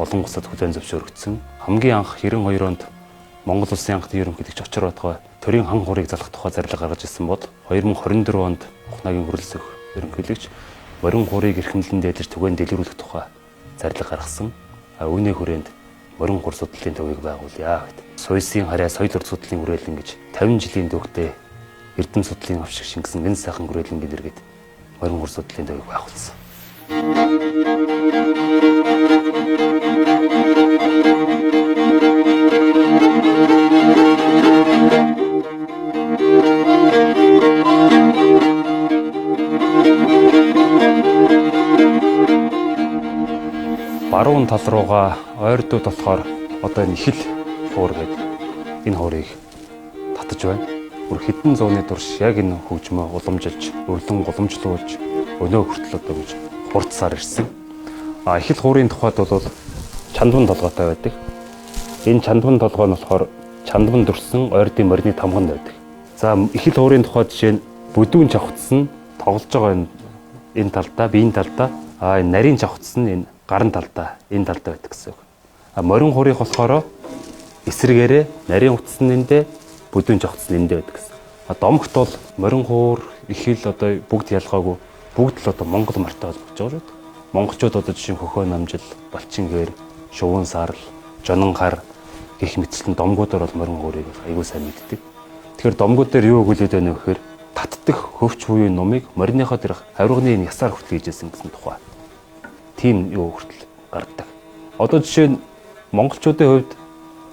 Speaker 4: олон улсад хүлээн зөвшөөрөгдсөн. Хамгийн анх 92 онд Монгол улсын анхны ерөнхийлөгч Очор Баатгай төрийн хан хурыг залгах тухай зарлага гаргаж ирсэн бол 2024 онд Ухнагийн хөрөлсөх ерөнхийлөгч морин гурыг эрхэмлэн дээлж түгээн дэлгэрүүлэх тухай зарлага гаргасан. Үүний хүрээнд морин гур судлалын төвийг байгуулъя гэдэг. Суйсын хараа соёл урт судлалын хүрээлэн гэж 50 жилийн түүхтэй эрдэм судлалын авшиг шингэсэн гэн сайхан хүрээлэнгийн дэргэд морин гур судлалын төвийг байгуулсан. Баруун тал руугаа ойрдууд болохоор одоо энэ ихэл хуур гэдэг энэ хуурыг татаж байна. Бүр хэдэн зууны турш яг энэ хөгжмөө уламжилж, өрлөн уламжлуулж, өнөө хүртэл одоо гэж хурцсаар ирсэн. Ихэл хуурын тухайд бол чандван толгойтой байдаг. Энэ чандван толгой нь болохоор чандван дүрсэн ойрдын морины тамганд байдаг. За ихэл хуурын тухайд жишээ нь бүдүүн чавхцс нь тоглож байгаа энэ талдаа, биеийн талдаа, энэ нарийн чавхцс нь энэ гарын талдаа, энэ талдаа байдаг гэсэн үг. Морин хуурыг болохоор эсрэгээрээ нарийн утас нь эндээ, бүдүүн чавхцс нь эндээ байдаг гэсэн. Домогт бол морин хуур, ихэл одоо бүгд ялгаагүй, бүгд л одоо Монгол мартай холбож байгаа шүү дээ. Монголчууд одоо жишээ нь хөхөө намжил, балчин гээр, шувуун сарл, жонон хар гэх мэтчлэн домгуудаар бол морин хуурыг аягүй сайн мэддэг. Тэгэхээр домгууд дээр юу өгүүлээд байна вэ гэхээр татдах хөвч буюу нумыг мориныхоо тэр авирганы ясаар хүртэл хийжсэн гэсэн тухай. Тийм юу хүртэл гардаг. Одоо жишээ нь монголчуудын хувьд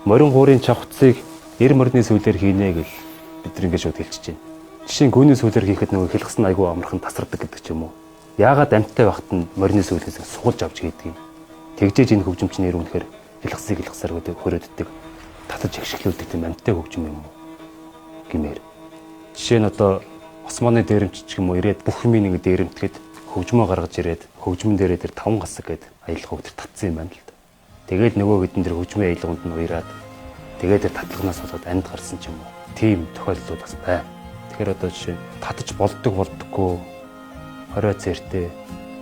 Speaker 4: морин хуурын чавхцыг эр морины сүүлээр хийнэ гэж бид нар ингэж шууд хэлчихэж байна. Жишээ нь гүний сүүлээр хийхэд нөгөө хэлхсэн айгүй амархан тасардаг гэдэг ч юм уу. Яагаад амьттай байхад нь морины сүүлээс суулж авч хийдэг юм. Тэгжээж энэ хөгжим чинь нэр үнэхээр хэлхсээр хөрөөддөг. Татаж ашиглуулдаг тийм амьттай хөгжим юм уу гэмээр. Жишээ нь одоо Османы дээрэмч ч юм уу ирээд бүх юмыг ингэ дээрэмтгэхэд хөгжмөө гаргаж ирээд хөгжмөн дээрээ тэр 5 гасаг гээд аялах хөвгтөр татсан юм байна л да. Тэгээд нөгөө хэдэн тэр хөгжмийн аялганд нь уяраад тэгээд тэр татлагнаас болоод амьд гарсан ч юм уу. Тийм тохиолдлууд бас байна. Тэгэхээр одоо жишээ татаж болдоггүй хорой цэртэй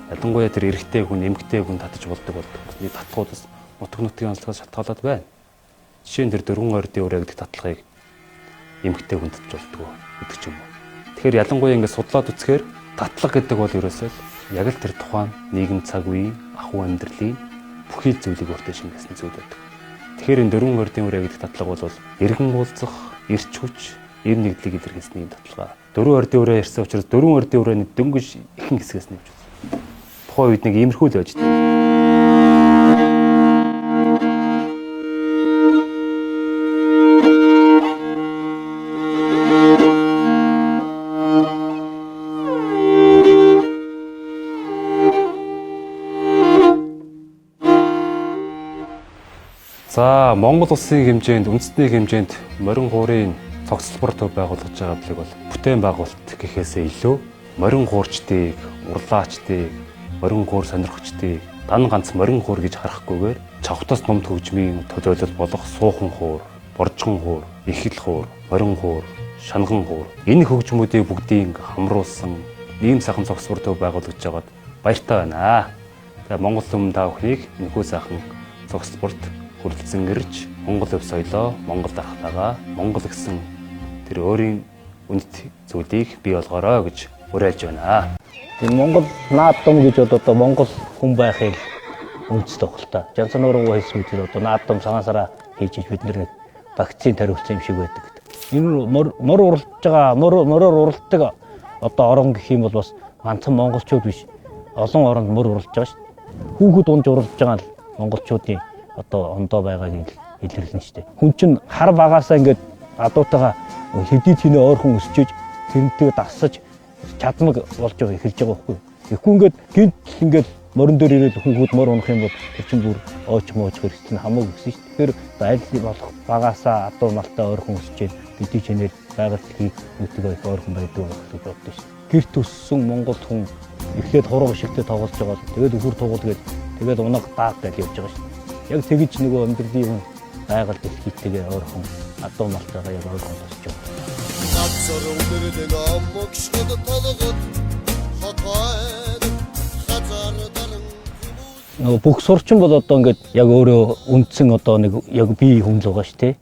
Speaker 4: ялангуяа тэр эрэгтэй хүн, эмэгтэй хүн татаж болдог. Энэ татлагуудаас нутаг нутгийн онцлогоос шалтгаалаад байна. Жишээ нь тэр дөрвөн ордын өрөө гэдэг татлагыг эмэгтэй хүн татаж болдог гэдэг ч юм уу. Тэгэхээр ялангуяа ингэ судлаад үзэхээр татлага гэдэг бол ерөөсөө яг л тэр тухайн нийгэм цаг үеийн ахуй амьдралын бүхий зүйлийг өөртөө шингээсэн зүйл байдаг. Тэгэхээр энэ дөрвөн ордын өрөө гэдэг татлага бол эргэн уулзах, эрч хүч, эм нэгдлийг илэрхийлсэн юм татлага. Дөрвөн ордын өрөө ярьсан учраас дөрвөн ордын өрөөний дөнгөж ихэнх хэсгээс нэвж үзсэн. Тухайн үед нэг иймэрхүү л байж дээ. За Монгол улсын хэмжээнд үндэсний хэмжээнд морин хуурын цогцлбор төв байгуулж байгаа билэг бол бүтээн байгуулалт гэхээсээ илүү морин хуурчдыг, урлаачдыг, морин хуур сонирхчдыг дан ганц морин хуур гэж харахгүйгээр чавхтас номд хөгжмийн төлөөлөл болох суухан хуур, боржгон хуур, ихэл хуур, морин хуур, шанган хуур энэ хөгжмүүдийг бүгдийг хамруулсан ийм сайхан цогцлбор төв байгуулж байгаад баяртай байна. Тэгээ Монгол хүм та бүхнийг энэхүү сайхан цогцлборт хүрэлцэн ирж Монгол өв соёлоо, Монгол дархтаагаа, Монгол гэсэн тэр өөрийн үнэт зүйлийг бий болгоорой гэж уриалж байна.
Speaker 10: Энэ Монгол наад дум гэж одоо Монгол хүн байхыг үндэс тоглолтой. Жансан нууруу хэлсэн мэт одоо наад дум санаасаараа хийж бид нэг вакцин тариулсан юм шиг байдаг. Энэ мор уралж байгаа, мороор уралдаг одоо орон гэх юм бол бас ганцхан монголчууд биш. Олон оронд мөр уралж байгаа шүү дээ. Хүүхэд унж уралж байгаа л монголчуудын одоо ондоо байгааг илэрлэн шүү дээ. Хүн чинь хар багаасаа ингээд адуутайгаа хэдий тэнэ ойрхон өсчиж тэрнтэйг дасаж чадмаг болж байгаа эхэлж байгаа байхгүй. Тэгэхгүй ингээд гинт ингээд морин дээр ирээд хүүхэд мор унах юм бол тэр чинь бүр ооч мооч хэрэгцэн хамаагүй гэсэн шүү. Тэгэхээр аль болох багаасаа адуу малтай ойрхон өсчээд бидний чинээр байгаль дэлхий нүтгэж ойрхон байдаг гэж боддог шүү. Гэрт өссөн Монгол хүн эхлээд хуруу шигтэй тоглож байгаа. Тэгээд өхөр тугуул тэгээд унаг дааг гэж явж байгаа шүү. Яг тэгж нөгөө амьдралын хүн байгаль дэлхийтэйгээ ойрхон адуу малтайгаа яг ойрхон тусч байгаа. Нөгөө бүх сурчин бол одоо ингээд яг өөрөө үндсэн одоо нэг яг бие хүн л байгаа шүү дээ.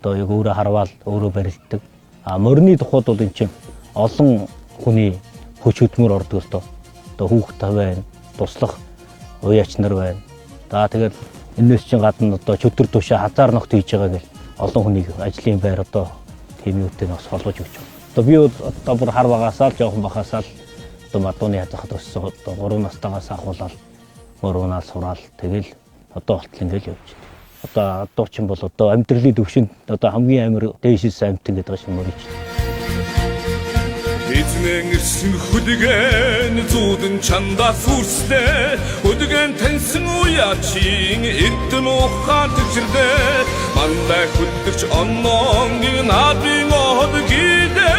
Speaker 10: Одоо яг өөрөө харвал өөрөө барилддаг. А морины тухайд бол эн чинь олон хүний хүч хөдөлмөр ордог л доо. Одоо хүүхэд байна, туслах уяач нар байна. За тэгээд энэс чинь гадна одоо чөтгөр тушаа хазаар ногт хийж байгаа гэл олон хүнийг ажлын байр одоо тийм юутэй нас холбож өгч байгаа. Одоо би бол одоо бүр хар багасаа л жоохон бахасаа л одоо мадууны хязгаарт өссөн одоо 3 настайгаас ахуулаад 3 нас сураал тэгэл одоо болтол ингээл явж байна. Одоо дуучин бол одоо амьдралын төвшөнд одоо хамгийн амар дээшээс амтан гэдэг шиг мөрөж.
Speaker 8: Эзэн ирсэн хөдгэн зүүдэн чандаа сүрслээ хөдгэн таньсан уяачин эдэн ухаан төчрдээ мандаа хөдгч оннон надын од гидэ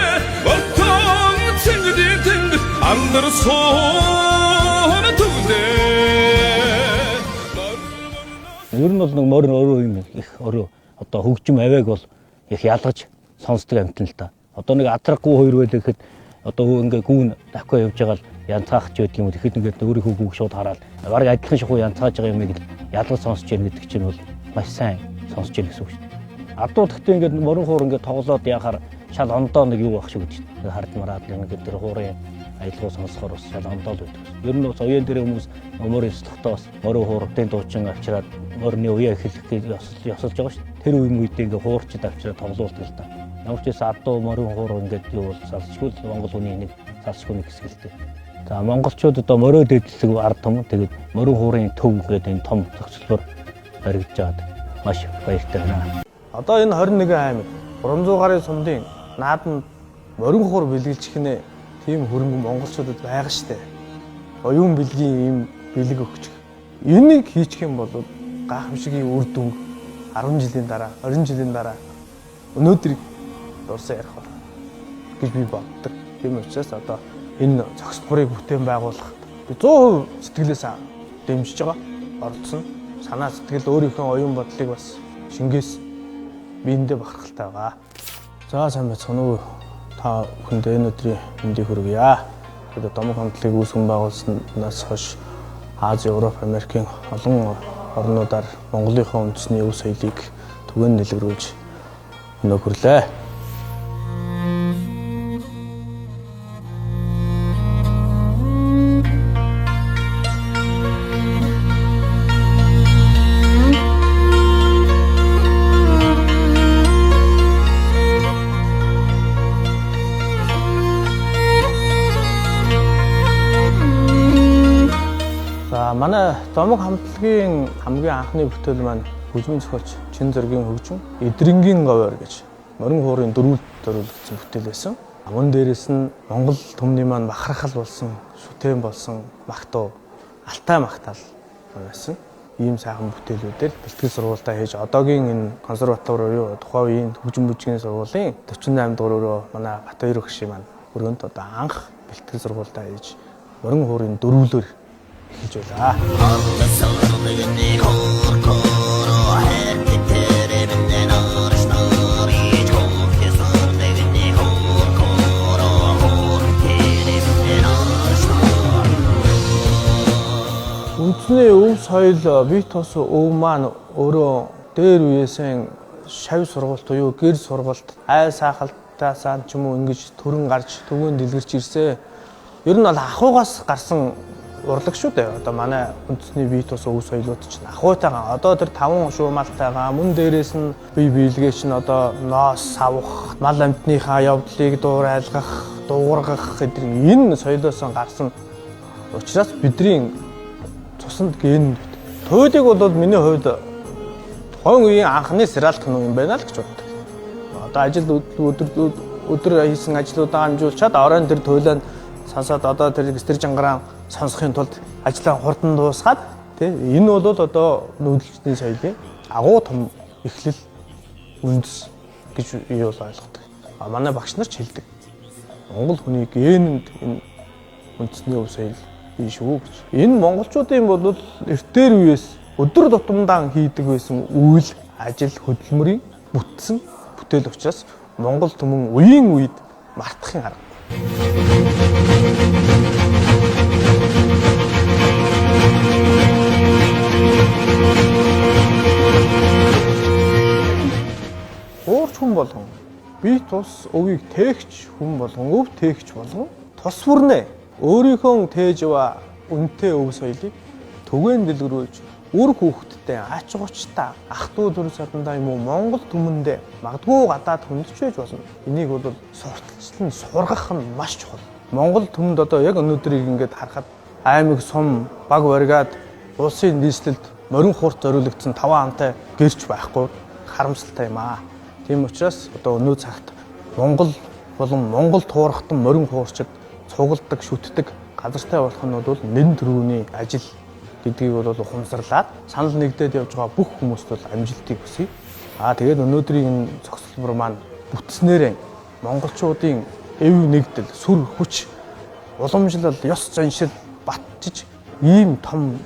Speaker 8: отон цэнгдэн тэнгэр андар сон түгдээ.
Speaker 10: Ер нь бол нэг морин өөрөө юм их өөрөө одоо хөгжим авиг бол их ялгаж сонсдог амтан л та. Одоо нэг атраггүй хоёр байл гэхэд одоо ингээ гүүн давхиа явж байгаа л янцгаах ч байдаг юм. Тэгэхэд ингээд өөрийнхөө гүүг шууд хараад бараг адилхан шахуу янцгааж байгаа юм гээд ялгаж сонсч яах гэдэг чинь бол маш сайн сонсч яах гэсэн үг шүү дээ. Адуу гэхдээ ингээд морин хуур ингээд тоглоод яхаар шал ондоо нэг юу байх шиг гэж хард мараад ингээд тэр хуурын аялгау сонсохоор бас шал ондоо л байдаг. Ер нь бас уян дээр хүмүүс морин өслөхтөө бас морин хуурдын дуучин авчираад морины уяа эхлэх гэж ёсолж байгаа шүү дээ. Тэр үеийн ингээд хуурчид авчираад тоглуулдаг л та. Ямар ч байсан адуу морин хуур ингээд юу бол салшгүй Монгол хүний нэг салшгүй нэг хэсэг л дээ. За монголчууд одоо морио дэдэлдэг ард том тэгээд морин хуурын төв гэдэг энэ том зохицлоор баригдаж байгаад маш баяртай байна.
Speaker 11: Одоо энэ 21 аймаг 300 гаруй сумдын нааданд морин хуур бэлгэлжих нэ тийм хөрөнгө монголчуудад байгаа штэ. Оюун бэлгийн ийм бэлэг өгч. Энийг хийчих юм бол гайхамшигын үр дүн 10 жилийн дараа, 20 жилийн дараа өнөөдөр дурсаа ярих бол гэж би боддог. Тийм учраас одоо энэ зохист бүрийг бүтээн байгуулах би 100% сэтгэлээс дэмжиж байгаа. Оролцсон. Санаа сэтгэл өөрийнхөө оюун бодлыг бас шингээс биендээ бахархалтай байгаа. За сайн байцгаана уу. Та бүхэндээ энэ өдрийн мэндийг хүргье. Тэгээд домог хамтлагийг үүсгэн байгуулснаас хойш Ази, Европ, Америкийн олон орнуудаар Монголынхаа үндэсний өв соёлыг түгээн дэлгэрүүлж өнөө хүрлээ. Манай домог хамтлагийн хамгийн анхны бүтээл маань хөгжмийн зохиолч Чин зөргийн хөгжим Эдрэнгийн говьор гэж морин хуурын дөрвөлд зориулагдсан бүтээл байсан. Мөн дээрээс нь Монгол төмний маань бахархал болсон, шүтэн болсон магтуу алтай магтаал байсан. Ийм сайхан бүтээлүүдээр бэлтгэл сургуультаа хийж одоогийн энэ консерватори буюу тухайн үеийн хөгжим бүжгийн сургуулийн 48 дуурайроо манай Батбаяр багшийн маань өргөнд одоо анх бэлтгэл сургуультаа хийж морин хуурын дөрвөлөөр хийж байлаа. Үндэсний өв соёл бие тос өв маань өөрөө дээр үеэсэн шавь сургалт буюу гэр сургалт айл сайхалтаасаа ч юм уу ингэж төрөн гарч төвөнд дэлгэрч ирсэн. Ер нь бол ахуйгаас гарсан урлаг шүү дээ. Одоо манай үндэсний бие тос өв соёлууд чинь ахуйтайгаа одоо тэр 5 шуумалтайгаа мөн дээрээс нь бие биелгээ чинь одоо ноос савах, мал амьтныхаа явдлыг дуурайлгах, дуугаргах гэдэг энэ соёлоос гарсан учраас бидний цуснд ген туйлыг бол миний хувьд тухайн үеийн анхны сериал кино юм байна л гэж боддог. Одоо ажил өдөр хийсэн ажлуудаа амжуулчаад оройн тэр туйлаа сонсоод одоо тэр гистэр жангараа сонсохын тулд ажлаа хурдан дуусгаад тий энэ бол одоо нүүдэлчний соёлын агуу том эхлэл үндэс гэж юу ойлгодог. Манай багш нар ч хэлдэг. Монгол хүний генэнд энэ үндэсний өв соёл биш үү гэж. Энэ монголчуудын бол эртээр үеэс өдөр тутамдаа хийдэг байсан үйл ажил хөдөлмөрийн бүтсэн бүтээл учраас Монгол түмэн үеийн үед мартахын арга. Уурч хүн болгон бие тус өвийг тээгч хүн болгон өв тээгч болгон тус бүрнэ өөрийнхөө тээжва үнэтэй өв соёлыг түгээн дэлгэрүүлж үр хүүхэдтэй ач хугацтай ах トゥ дөрөв садандаа юм уу Монгол түмэндээ магадгүй гадаад хүндч байж болно. Энийг бол сурталчлан сургах нь маш чухал. Монгол түмэнд одоо яг өнөөдрийг ингээд харахад аймаг сум баг баригаад улсын нийслэлд морин хуурт зориулагдсан 5 амтай гэрч байхгүй харамсалтай юм аа. Тийм учраас одоо өнөө цагт Монгол болон Монгол туурхтан морин хуурчид цугладаг, шүтдэг газартай болох нь бол нэн төрөүний ажил гэдгийг бол ухамсарлаад санал нэгдээд явж байгаа бүх хүмүүст бол амжилтыг хүсье. Тэгээд өнөөдрийн энэ зохицолбор маань бүтснээрээ монголчуудын эв нэгдэл, сүр хүч, уламжлал, ёс заншил батжиж ийм том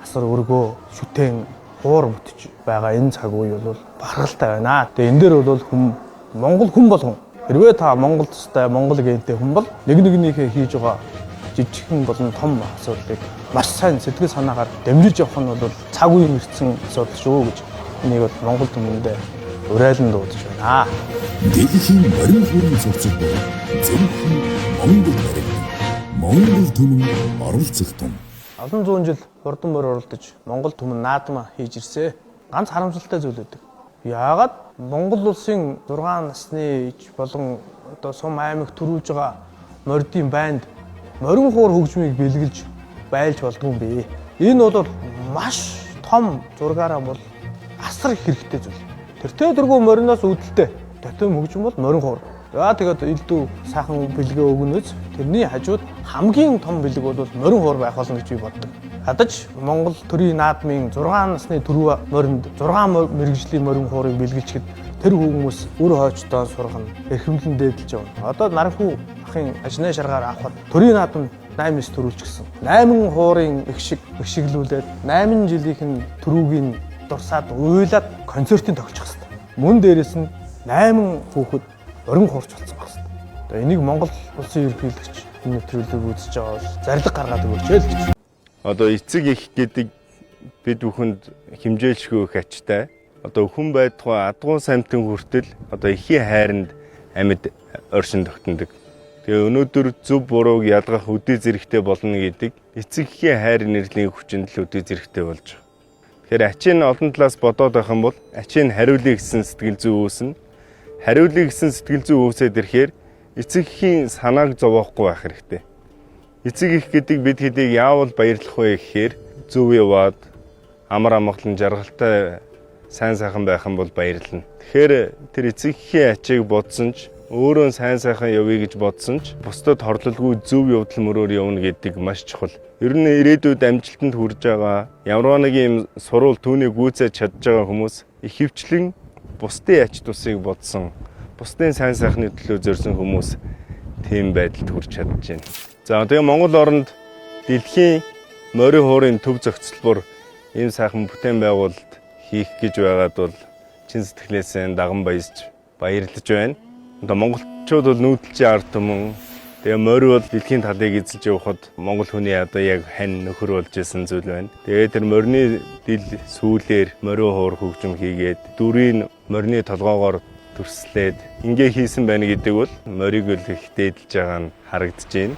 Speaker 11: асар өргөө шүтэн хуур бүтэж байгаа энэ цаг үе бол бахархалтай байна. Тэгээ энэ дээр бол Монгол хүн болгон хэрвээ та Монгол төстэй Монгол гэнтэй хүн бол нэгнийхээ хийж байгаа жижигхэн болон том асуудлыг маш сайн сэтгэл санаагаар дамжиж явах нь бол цаг үе мөрцөн асуудал шүү гэж энийг бол Монгол түмэндээ уриалан дуудаж байна.
Speaker 12: Дэлхийн морин хуурын зурцаг бол зөвхөн Монгол бариг. Монгол түмэн оролцох тун.
Speaker 11: Олон зуун жил хурдан морь оролдож Монгол түмэн наадмаа хийж ирсэн. Ганц харамсалтай зүйл үүдэг. Яагаад Монгол улсын 6 насны иж болон одоо сум аймаг төрүүлж байгаа мордын байнд морин хуур хөгжмийг бэлгэлж байлж болдгүй юм бэ. Энэ бол маш том зургаараа бол асар их хэрэгтэй зүйл. Тэр тэргүй мориноос үүдэлтэй дотом хөгжим бол морин хуур. Тэгээд элдв сайхан бэлгээ өгнөз тэрний хажууд хамгийн том бэлэг бол морин хуур байх болно гэж би боддог. Ядаж Монгол төрийн наадмын 6 насны түрүү моринд 6 мэрэгжлийн морин хуурыг бэлгэлчихэд тэр хүмүүс өр хойчтоо сурах нь эрхэмлэн дээдэлж байгаа. Одоо Наранхүү ахын ажны шаргаар авахд төрийн наадмын 8-9 төрүүлчихсэн. 8 хуурын эгшиглүүлээд 8 жилийнхэн түрүүгийн дурсаад уйлаад концертын тогтчих хэвээр. Мөн дээрэс нь 8 хүүхэд морин хуурч болсон байх хэвээр. Одоо энийг Монгол улсын ерөнхийлөгч энэ нэвтрүүлгийг үзэж байгаа бол зарлиг гаргаад өгөөч л гэж.
Speaker 2: Одоо эцэг их гэдэг бид бүхэнд хэмжээлшгүй их ачтай. Одоо хүн байдгаа адгуун самтын хүртэл одоо ихийн хайранд амьд оршин тогтнодог. Тэгээ өнөөдөр зөв бурууг ялгах үдий зэрэгтэй болно гэдэг эцэг ихийн хайр нэрлийн хүчинд л үдий зэрэгтэй болж байгаа. Тэгэхээр ачийн олон талаас бодоод байх юм бол ачийн хариулъя гэсэн сэтгэл зүй үүснэ. Хариулъя гэсэн сэтгэл зүй үүсээд ирэхээр эцэг ихийн санааг зовоохгүй байх хэрэгтэй. Эцэг их гэдэг бид хэдийг яавал баярлах вэ гэхээр зөв яваад амар амгалан жаргалтай сайн сайхан байх юм бол баярлана. Тэгэхээр тэр эцэг ихийн ачийг бодсон ч өөрөө сайн сайхан явъя гэж бодсон ч бусдад хорлолгүй зөв явдал мөрөөр явна гэдэг маш чухал. Ер нь ирээдүйд амжилтанд хүрж байгаа ямар нэг юм сурвал түүнийг гүйцээж чадж байгаа хүмүүс их хөвчлэн бусдын ач тусыг бодсон, бусдын сайн сайхны төлөө зорьсон хүмүүс тийм байдалд хүрч чадж байна. За тэгээ Монгол оронд дэлхийн морин хуурын төв зохицолбор ийм сайхан бүтээн байгуулалт хийх гэж байгаад бол чин сэтгэлээсээ даган баясж баярлаж байна. Одоо монголчууд бол нүүдэлчийн ард түмэн тэгээ морь бол дэлхийн талыг эзэлж явахад монгол хүний одоо яг хань нөхөр болж исэн зүйл байна. Тэгээ тэр морины дил сүүлээр морин хуур хөгжим хийгээд дүрийн морины толгоогоор төрслээд ингээ хийсэн байна гэдэг бол морийг л их дээдлж байгаа нь харагдаж байна.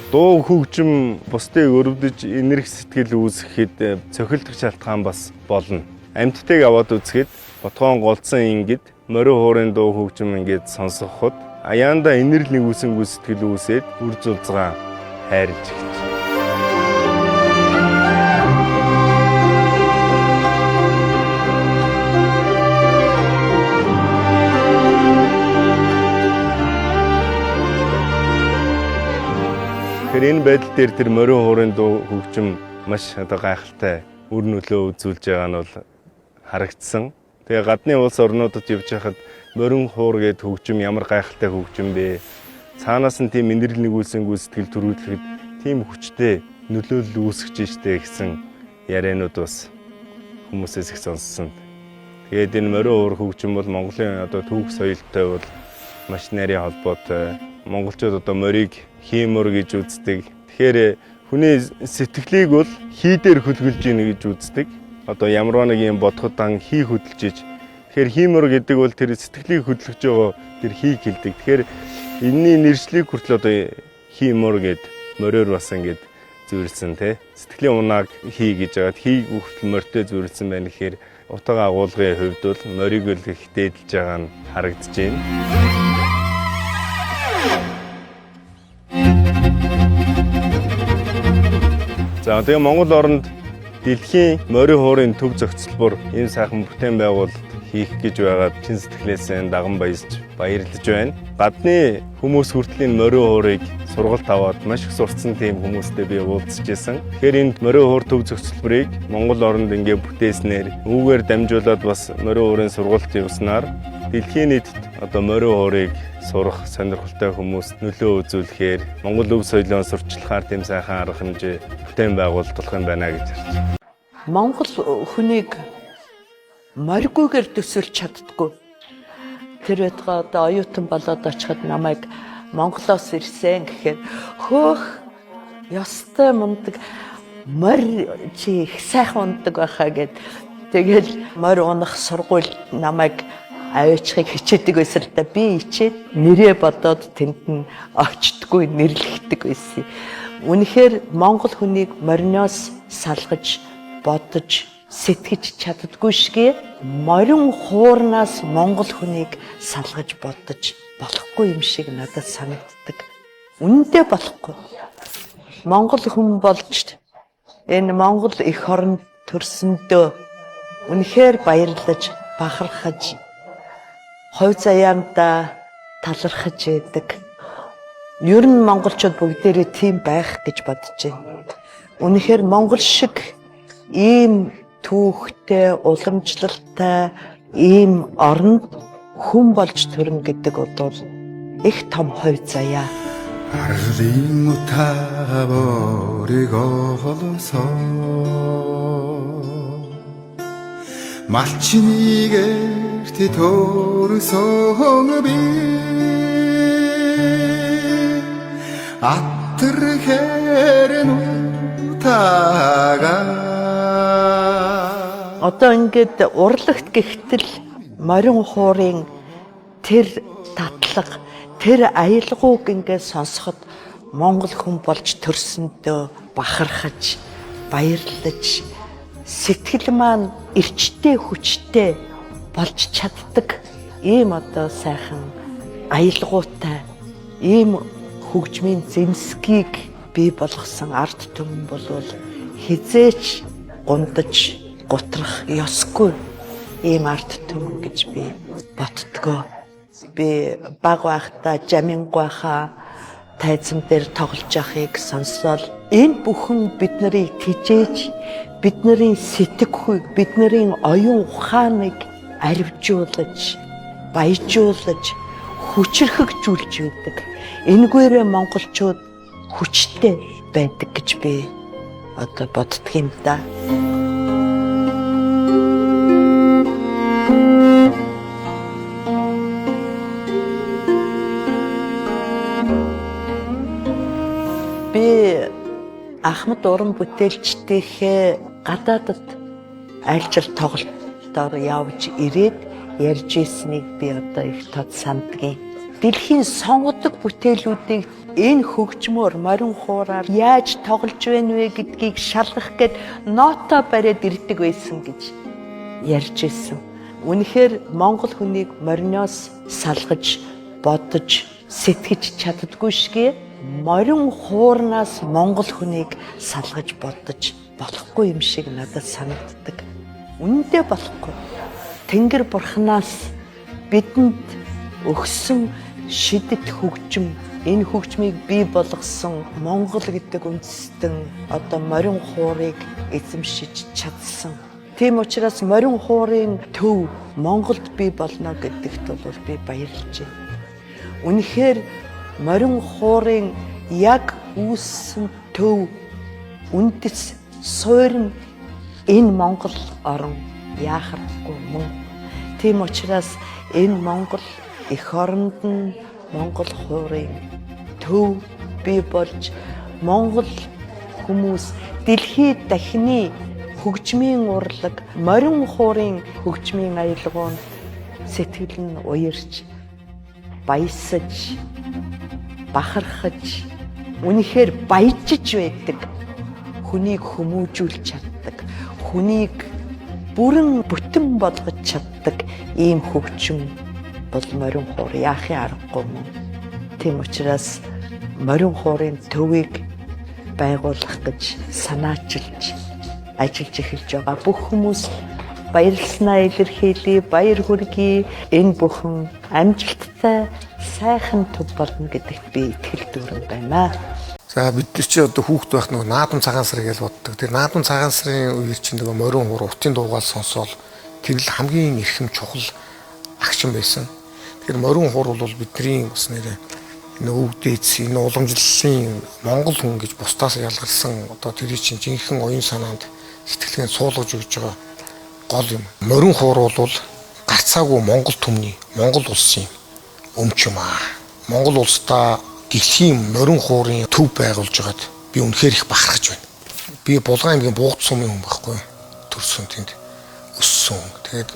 Speaker 2: Дуу хөгжим бусдыг өрөвдөж энерги сэтгэл үүсгэхэд цохилдох шалтгаан бас болно. Амьтдыг аваад үзэхэд ботгоон голдсон ингээд морин хуурын дуу хөгжим ингээд сонсоход аяанда энерги үүсэнгүй сэтгэл үүсээд үр зулцгаа хайрлж эхэлж. Тэгэхээр энэ байдал дээр тэр морин хуурын дуу хөгжим маш одоо гайхалтай үр нөлөө үзүүлж байгаа нь бол харагдсан. Тэгээ гадны улс орнуудад явж байхад морин хуур гэдэг хөгжим ямар гайхалтай хөгжим бэ? Цаанаас нь тийм инэрл нэгүүлсэн гүйцэтгэл төрүүлэхэд тийм хүчтэй нөлөөлөл үүсгэж штэ гэсэн яриануд бас хүмүүсээс их сонссон. Тэгээд энэ морин хуур хөгжим бол Монголын одоо түүх соёлтой бол маш нарийн холбоотой. Монголчууд одоо морийг хиймөр гэж үздэг. Тэгэхээр хүний сэтгэлийг бол хий дээр хөлгөлж ийн гэж үздэг. Одоо ямар нэг юм бодоход дан хий хөдөлж иж. Тэгэхээр хиймөр гэдэг бол тэр сэтгэлийг хөдлөж байгаа тэр хийг хэлдэг. Тэгэхээр энэний нэршлиг хүртэл одоо хиймөр гэд мориор бас ингэж зүйрлсэн тий. Сэтгэлийн унааг хий гэж байгаа. Хийг хүртэл морьтой зүйрлсэн байна гэхээр утга агуулгын хувьд бол морийг л их дээдлж байгаа нь харагдаж байна. За тэгээ Монгол оронд дэлхийн морин хуурын төв зохицолбор энэ сайхан бүтээн байгуулалт хийх гэж байгаад чин сэтгэлээсээ даган баярлж байна. Гадны хүмүүс хүртэл энэ морин хуурыг сургалт аваад маш их сурцсан тийм хүмүүстэй би уулзж байсан. Тэгэхээр энд морин хуур төв зохицолборыг Монгол оронд ингээ бүтээснээр үүгээр дамжуулаад бас морин хуурын сургалт явуулснаар дэлхийн нийтэд одоо морин хуурыг сурах сонирхолтой хүмүүс нөлөө үзүүлэхээр Монгол өв соёлын сурчлахаар тийм сайхан арга хэмжээ бүтээн байгуулах юм байна гэж харж байна.
Speaker 13: Монгол хүнийг моргүйгээр төсөөлж чаддгүй. Тэр байтугай одоо оюутан болоод очиход намайг Монголоос ирсэн гэхээр хөөх ёстой мундаг морь чи их сайхан ундаг байхаа гэд тэгэл морь унах сургууль намайг аваачихыг хичээдэг байсан л да. Би ичээд нэрээ бодоод тэнд нь очтгүй нэрлэгдэг байсан. Үнэхээр Монгол хүнийг мориноос салгаж бодож сэтгэж чаддаггүй шигээ морин хуурнаас Монгол хүнийг салгаж бодож болохгүй юм шиг надад санагддаг. Үнэндээ болохгүй. Монгол хүн болж энэ Монгол эх орнд төрсөндөө үнэхээр баярлаж бахархаж хой заяанда талархаж байдаг. Ер нь монголчууд бүгдээрээ тийм байх гэж бодож байна. Үнэхээр монгол шиг ийм түүхтэй, уламжлалтай ийм оронд хүн болж төрнө гэдэг бол их том хой заяа.
Speaker 14: Арлын утаборыг олсоо малчинигээр төрсөн би атэрхэн утаага.
Speaker 13: Одоо ингээд урлагт гихтэл морин хуурын тэр татлага, тэр аялгауг ингээд сонсоход монгол хүн болж төрсөндөө бахархаж, баярлаж, сэтгэл маань эрчтэй хүчтэй болж чаддаг ийм одоо сайхан аялгаутай ийм хөгжмийн зэмсгийг бий болгосон ард түмэн бол хизээч гундаж гутрах ёсгүй ийм ард түмэн гэж би боддгоо. Би баг байхдаа жамингуйхаа тайзан дээр тоглож байхыг сонсоод энэ бүхэн бид нарыг тижээж, бидний сэтгэхүйг, бидний оюун ухааныг арвижуулж, баяжуулж, хүчрхэгжүүлж байдаг. Энэгээрээ монголчууд хүчтэй байдаг гэж би одоо боддөг юм да. Би Ахмад уран бүтээлчдийнхээ гадаадд айлчил тоглолтоор явж ирээд ярьж ирснийг би одоо их тод санддаг. Дэлхийн сонгодог бүтээлүүдийг энэ хөгжмөөр морин хуураар яаж тоглож байна вэ гэдгийг шалгах гээд нота бариад ирдэг байсан гэж ярьж ирсэн. Үнэхээр монгол хүнийг мориноос салгаж, бодож, сэтгэж чаддаггүй шигээ морин хуурнаас монгол хүнийг салгаж бодож болохгүй юм шиг надад санагддаг. Үнэндээ болохгүй. Тэнгэр бурхнаас бидэнд өгсөн шидэт хөгжим энэ хөгжмийг бий болгосон Монгол гэдэг үндэстэн одоо морин хуурыг эзэмшиж чадсан. Тийм учраас морин хуурын төв Монголд бий болно гэдэгт бол би баярлж байна. Үнэхээр морин хуурын яг үүссэн төв үндэс суурь нь энэ Монгол орн яахаргүй мөн. Тийм учраас энэ Монгол эх оронд нь Монгол хуурын төв бий болж Монгол хүмүүс дэлхийд дахины хөгжмийн урлаг, морин хуурын хөгжмийн аялгаунд сэтгэл нь уярж, баясаж, бахархаж, үнэхээр баяжиж байдаг. Хүнийг хүмүүжүүлж чаддаг, хүнийг бүрэн бүтэн болгож чаддаг ийм хөгжим бол морин хуур яахын аргагүй мөн. Тийм учраас морин хуурын төвийг байгуулах гэж санаачилж ажиллаж эхэлж байгаа. Бүх хүмүүс баярлснаа илэрхийлье, баяр хүргэе. Энэ бүхэн амжилттай сайхан төв болно гэдэгт би итгэл дүүрэн байна.
Speaker 15: За бид нар чи одоо хүүхд байх нөгөө наадам цагаан сар гэж боддог. Тэр наадам цагаан сарын үеэр чинь нөгөө морин хуур утын дуугаал сонсоол тэр л хамгийн эрхэм чухал агшин байсан. Тэр морин хуур бол бидний бас нэрээ өвдөөц энэ уламжлалын Монгол хүн гэж бусдаас ялгарсан одоо тэрий чинь жинхэнэ оюун санаанд сэтгэлгээ суулгаж өгж байгаа гол юм. Морин хуур бол гарцаагүй Монгол түмний Монгол улсын өмч юм аа. Монгол улсдаа дэлхийн морин хуурын төв байгуулж байгаад би үнэхээр их бахархаж байна. Би Булган аймгийн Буугд сумын хүн байхгүй. Төрсөн тэнд өссөн. Тэгээд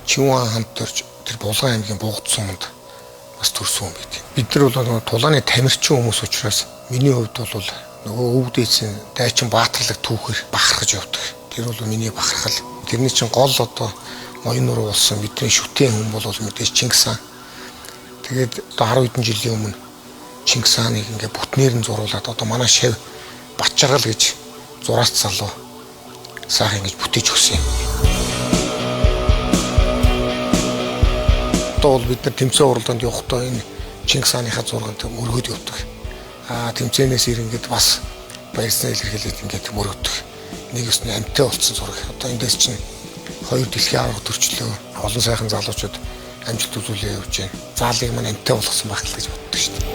Speaker 15: Чивэн хамт төрж тэр Булган аймгийн Буугд суманд бас төрсөн юм бид. Бид нар бол тулааны тамирчин хүмүүс учраас миний хувьд бол нөгөө өвдөөцийн дайчин баатарлаг түүхээр бахархаж явдаг. Тэр бол миний бахархал. Тэрний чинь гол одоо ноён нур болсон бидний шүтэн хүн бол мэдээж Чингис хаан. Тэгээд одоо 10 хэдэн жилийн өмнө Чингис хааныг ингээ бүтнээр нь зуруулад одоо манай шав Батчаргал гэж зураас залуу сайхан ингэж бүтээж өгсөн юм. Одоо бол бид нар тэмцээн уралдаанд явахдаа энэ Чингис хааныхаа зурганд мөргөд явдаг. Тэмцээнээс ирэнгэт бас баярснаа илэрхийлээд ингээд мөргөдөг. Нэг өсний амттай болсон зураг. Одоо эндээс чинь 2 дэлхийн арга төрчлөө олон сайхан залуучууд амжилт үзүүлээ явж байна. Заалыг маань амттай болгосон байх л гэж боддог шүү дээ.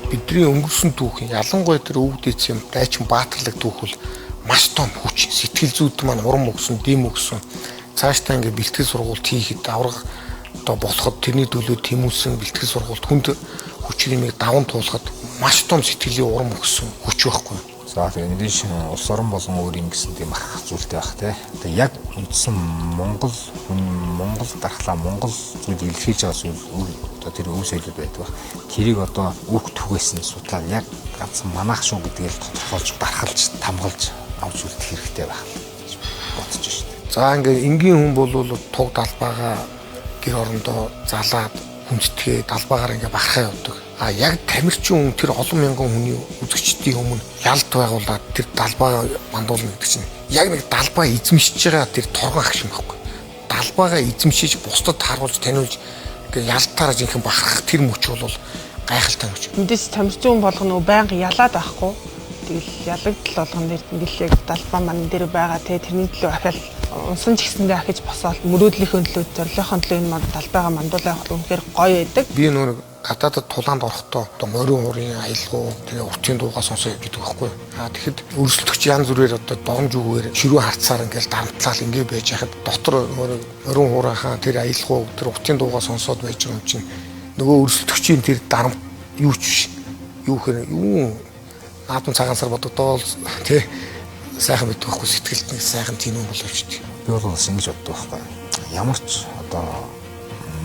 Speaker 15: Бидний өнгөрсөн түүх ялангуяа тэр өвдөц юм дайчин баатарлаг түүх бол маш том хүч сэтгэл зүйд маань урам өгсөн, дэм өгсөн. Цаашдаа ингээ бэлтгэл сургалт хийхэд авраг одоо болоход тэрний төлөө тэмүүлсэн бэлтгэл сургалт хүнд хүчрэмийг даван туулахад маш том сэтгэлийн урам өгсөн хүч байхгүй.
Speaker 16: За тэгээд эндээс улс орон болон өөрийн гэсэн тийм ах зүйлтэй байх те. Тэгээд яг үндсэн Монгол дархлаа Монгол зүйл илэрхийлж байгаа зүйл одоо тэр өв соёлд байдаг. Тэрийг одоо үг түгээс нь судлаад яг ганцхан манайх шүү гэдгийг тодорхойлж дархалж тамгалж авч үлдэх хэрэгтэй байх гэж бодож байна шүү дээ.
Speaker 15: За ингээ энгийн хүн бол туг далбаага гэр орондоо залаад хүндэтгээ далбаагаар ингээ бахархаа явдаг. Яг тамирчин хүн тэр олон мянган хүний үзэгчдийн өмнө ялт байгуулад тэр далбаа мандуулна гэдэг чинь яг нэг далбаа эзэмшиж байгаа тэр торгон агш юм байхгүй. Далбаагаа эзэмшиж бусдад харуулж таниулж ингээ ялтаараа жинхэнэ бахархах тэр мөч бол гайхалтай мөч.
Speaker 17: Эндээс тамирчин хүн болгоно байнга ялаад байхгүй. Тэгэл ялагдал болгон дээр ингээл яг далбаа ман дээр байгаа те тэрний төлөө ахаал унсан ч гэсэндээ ахиж босоод мөрөөдлийнхөө төлөө зорилгын төлөө энэ далбаагаа мандуулах бол үнэхээр гоё байдаг.
Speaker 15: Би нөр гадаадд тулаанд орохдоо одоо морин хуурын аялгау тэгээ уртын дуугаа сонсоо гэдэг байхгүй. Тэгэхэд өрсөлдөгч янз бүрээр одоо донж үгээр ширүү харцаар ингээл дарамтлал ингээ байж хахад дотор морин хуурынхаа тэр аялгау тэр уртын дуугаа сонсоод байж байгаа юм чинь нөгөө өрсөлдөгчийн тэр дарамт юу ч биш. Юу хэрэг юу наадам цагаан сар бодогдоо тий сайхан битэх байхгүй сэтгэлд нэг сайхан тийм юм боловч.
Speaker 16: Би бол бас ингэж боддог байхгүй. Ямар ч одоо